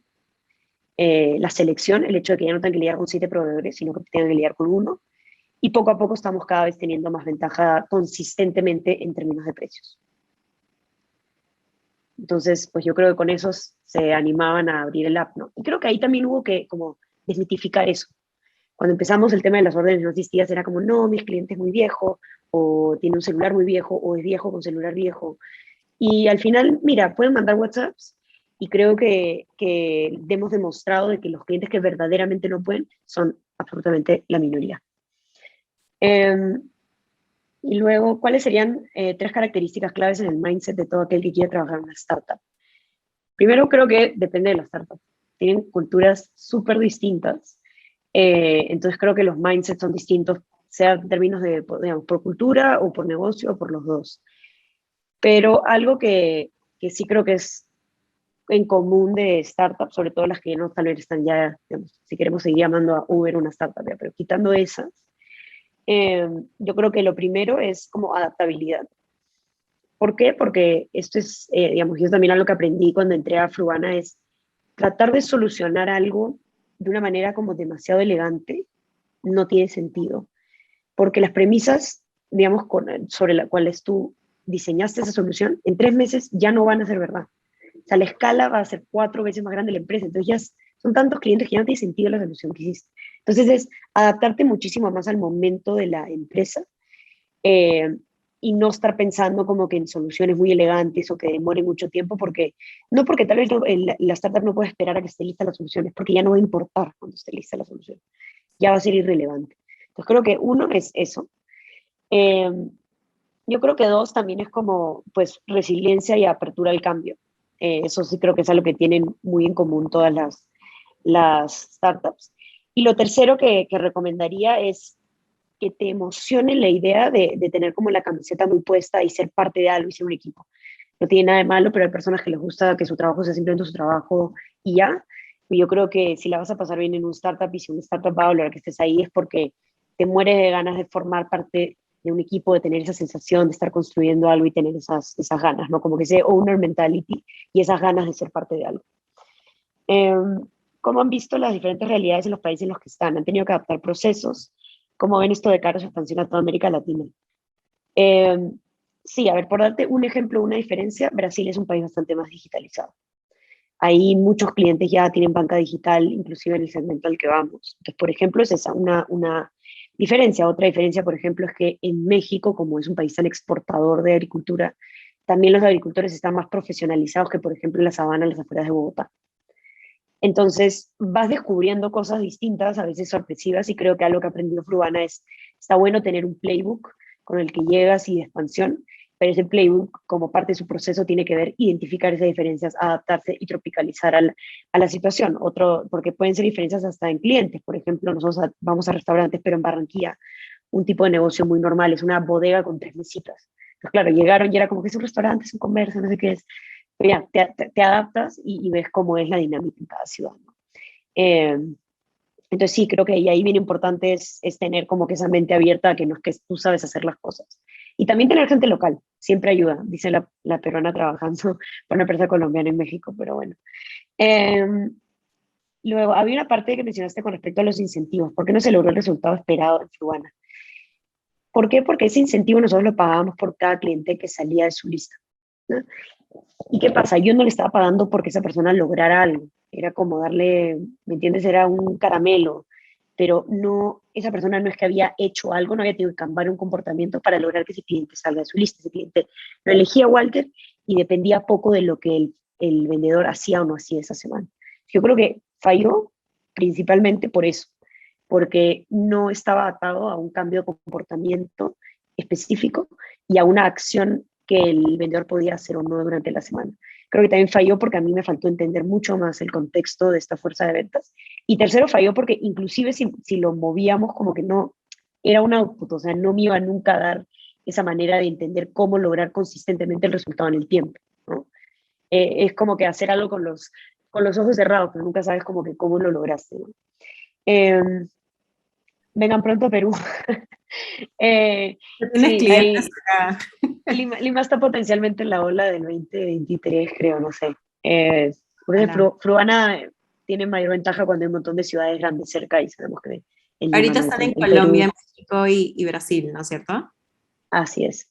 la selección, el hecho de que ya no tengan que lidiar con 7 proveedores, sino que tengan que lidiar con uno, y poco a poco estamos cada vez teniendo más ventaja consistentemente en términos de precios. Entonces, pues yo creo que con esos se animaban a abrir el app, ¿no? Y creo que ahí también hubo que como desmitificar eso. Cuando empezamos el tema de las órdenes no asistidas era como, no, mi cliente es muy viejo, o tiene un celular muy viejo, o es viejo con celular viejo. Y al final, mira, pueden mandar WhatsApps y creo que hemos demostrado de que los clientes que verdaderamente no pueden son absolutamente la minoría. Y luego, ¿cuáles serían 3 características claves en el mindset de todo aquel que quiere trabajar en una startup? Primero, creo que depende de la startup. Tienen culturas súper distintas. Entonces, creo que los mindsets son distintos, sea en términos de, digamos, por cultura o por negocio o por los dos. Pero algo que sí creo que es en común de startups, sobre todo las que no tal vez están ya, digamos, si queremos seguir llamando a Uber una startup, ya, pero quitando esas, yo creo que lo primero es como adaptabilidad. ¿Por qué? Porque esto es, digamos, yo también algo que aprendí cuando entré a Frubana es tratar de solucionar algo de una manera como demasiado elegante no tiene sentido. Porque las premisas, digamos, sobre las cuales tú diseñaste esa solución, en 3 meses ya no van a ser verdad. O sea, la escala va a ser 4 veces más grande la empresa. Entonces ya son tantos clientes que ya no tiene sentido la solución que hiciste. Entonces es adaptarte muchísimo más al momento de la empresa y no estar pensando como que en soluciones muy elegantes o que demoren mucho tiempo, porque no porque tal vez la startup no puede esperar a que esté lista la solución, es porque ya no va a importar cuando esté lista la solución. Ya va a ser irrelevante. Entonces creo que uno es eso. Eh, yo creo que dos también es como pues resiliencia y apertura al cambio. Eso sí creo que es algo que tienen muy en común todas las startups. Y lo tercero que recomendaría es que te emocione la idea de tener como la camiseta muy puesta y ser parte de algo y ser un equipo. no tiene nada de malo, pero hay personas que les gusta que su trabajo sea simplemente su trabajo y ya. Y yo creo que si la vas a pasar bien en un startup y si un startup va a valorar que estés ahí es porque te mueres de ganas de formar parte de un equipo, de tener esa sensación de estar construyendo algo y tener esas ganas, ¿no? Como que ese owner mentality y esas ganas de ser parte de algo. Eh, ¿Cómo han visto las diferentes realidades en los países en los que están? ¿Han tenido que adaptar procesos? ¿Cómo ven esto de cara a su expansión a toda América Latina? Eh, sí, a ver, por darte un ejemplo, una diferencia, Brasil es un país bastante más digitalizado. Ahí muchos clientes ya tienen banca digital, inclusive en el segmento al que vamos. Entonces, por ejemplo, es esa una diferencia. Otra diferencia, por ejemplo, es que en México, como es un país tan exportador de agricultura, también los agricultores están más profesionalizados que, por ejemplo, en la sabana, en las afueras de Bogotá. Entonces, vas descubriendo cosas distintas, a veces sorpresivas, y creo que algo que ha aprendido Fruana es, está bueno tener un playbook con el que llegas y de expansión, pero ese playbook, como parte de su proceso, tiene que ver identificar esas diferencias, adaptarse y tropicalizar a la situación. Otro, porque pueden ser diferencias hasta en clientes. Por ejemplo, nosotros vamos a restaurantes, pero en Barranquilla, un tipo de negocio muy normal es una bodega con 3 mesitas. Entonces, claro, llegaron y era como que es un restaurante, es un comercio, no sé qué es. Pero ya, te adaptas y ves cómo es la dinámica en cada ciudad, ¿no? Eh, entonces sí, creo que ahí bien importante es tener como que esa mente abierta a que no es que tú sabes hacer las cosas. Y también tener gente local, siempre ayuda, dice la peruana trabajando para una empresa colombiana en México, pero bueno. Eh, Luego, había una parte que mencionaste con respecto a los incentivos. ¿Por qué no se logró el resultado esperado en Fruana? ¿Por qué? Porque ese incentivo nosotros lo pagábamos por cada cliente que salía de su lista, ¿no? ¿Y qué pasa? Yo no le estaba pagando porque esa persona lograra algo. Era como darle, ¿me entiendes? Era un caramelo. Pero no, esa persona no es que había hecho algo, no había tenido que cambiar un comportamiento para lograr que ese cliente salga de su lista. Ese cliente lo elegía Walter y dependía poco de lo que el vendedor hacía o no hacía esa semana. Yo creo que falló principalmente por eso, porque no estaba atado a un cambio de comportamiento específico y a una acción que el vendedor podía hacer o no durante la semana. Creo que también falló porque a mí me faltó entender mucho más el contexto de esta fuerza de ventas. Y tercero, falló porque inclusive si lo movíamos como que no, era un output, o sea, no me iba nunca a dar esa manera de entender cómo lograr consistentemente el resultado en el tiempo, ¿no? Es como que hacer algo con los ojos cerrados, pero nunca sabes como que cómo lo lograste, ¿no? Eh, Vengan pronto a Perú. Tienes Sí, clientes acá. Lima está potencialmente en la ola del 2023, creo, no sé. Porque Ojalá. Fruana tiene mayor ventaja cuando hay un montón de ciudades grandes cerca y sabemos que en Lima Ahorita no, están en en Colombia, Perú, México y Brasil, ¿no es cierto? así es.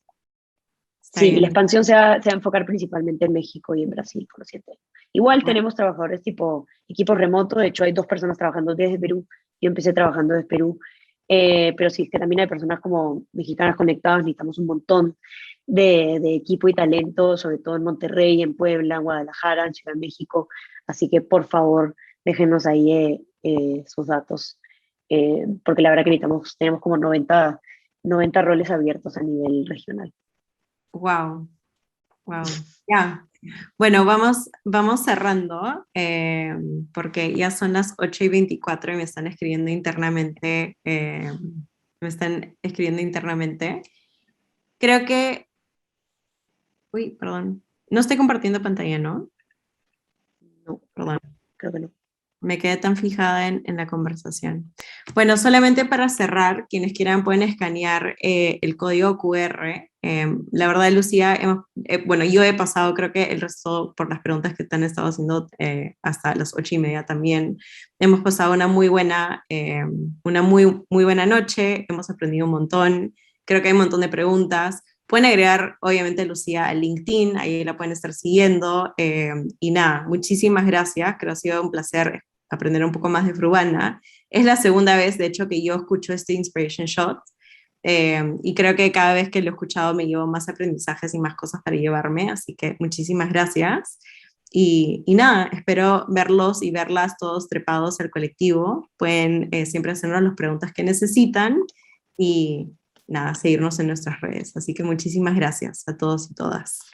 Está Sí, y la bien. expansión se va a enfocar principalmente en México y en Brasil, por lo cierto. Igual tenemos trabajadores tipo equipo remoto, de hecho hay 2 personas trabajando desde Perú, yo empecé trabajando desde Perú, pero sí, es que también hay personas como mexicanas conectadas, necesitamos un montón de equipo y talento, sobre todo en Monterrey, en Puebla, en Guadalajara, en Ciudad de México, así que por favor déjenos ahí sus datos, porque la verdad que tenemos como 90 roles abiertos a nivel regional. Wow, wow. Ya. Bueno, vamos cerrando, porque ya son las 8:24 y me están escribiendo internamente. Me están escribiendo internamente. Creo que, uy, perdón. No estoy compartiendo pantalla, ¿no? No, Perdón. creo que no. Me quedé tan fijada en la conversación. Bueno, solamente para cerrar, quienes quieran pueden escanear el código QR. La verdad, Lucía, bueno, yo he pasado, creo que el resto por las preguntas que te han estado haciendo hasta las 8:30 también. Hemos pasado una muy buena noche, hemos aprendido un montón, creo que hay un montón de preguntas. Pueden agregar, obviamente, a Lucía a LinkedIn, ahí la pueden estar siguiendo. Y nada, muchísimas gracias, creo que ha sido un placer aprender un poco más de Fruana. Es la segunda vez, de hecho, que yo escucho este Inspiration Shot, y creo que cada vez que lo he escuchado me llevo más aprendizajes y más cosas para llevarme, así que muchísimas gracias. Y nada, espero verlos y verlas todos trepados al colectivo. Pueden siempre hacernos las preguntas que necesitan y nada, seguirnos en nuestras redes. Así que muchísimas gracias a todos y todas.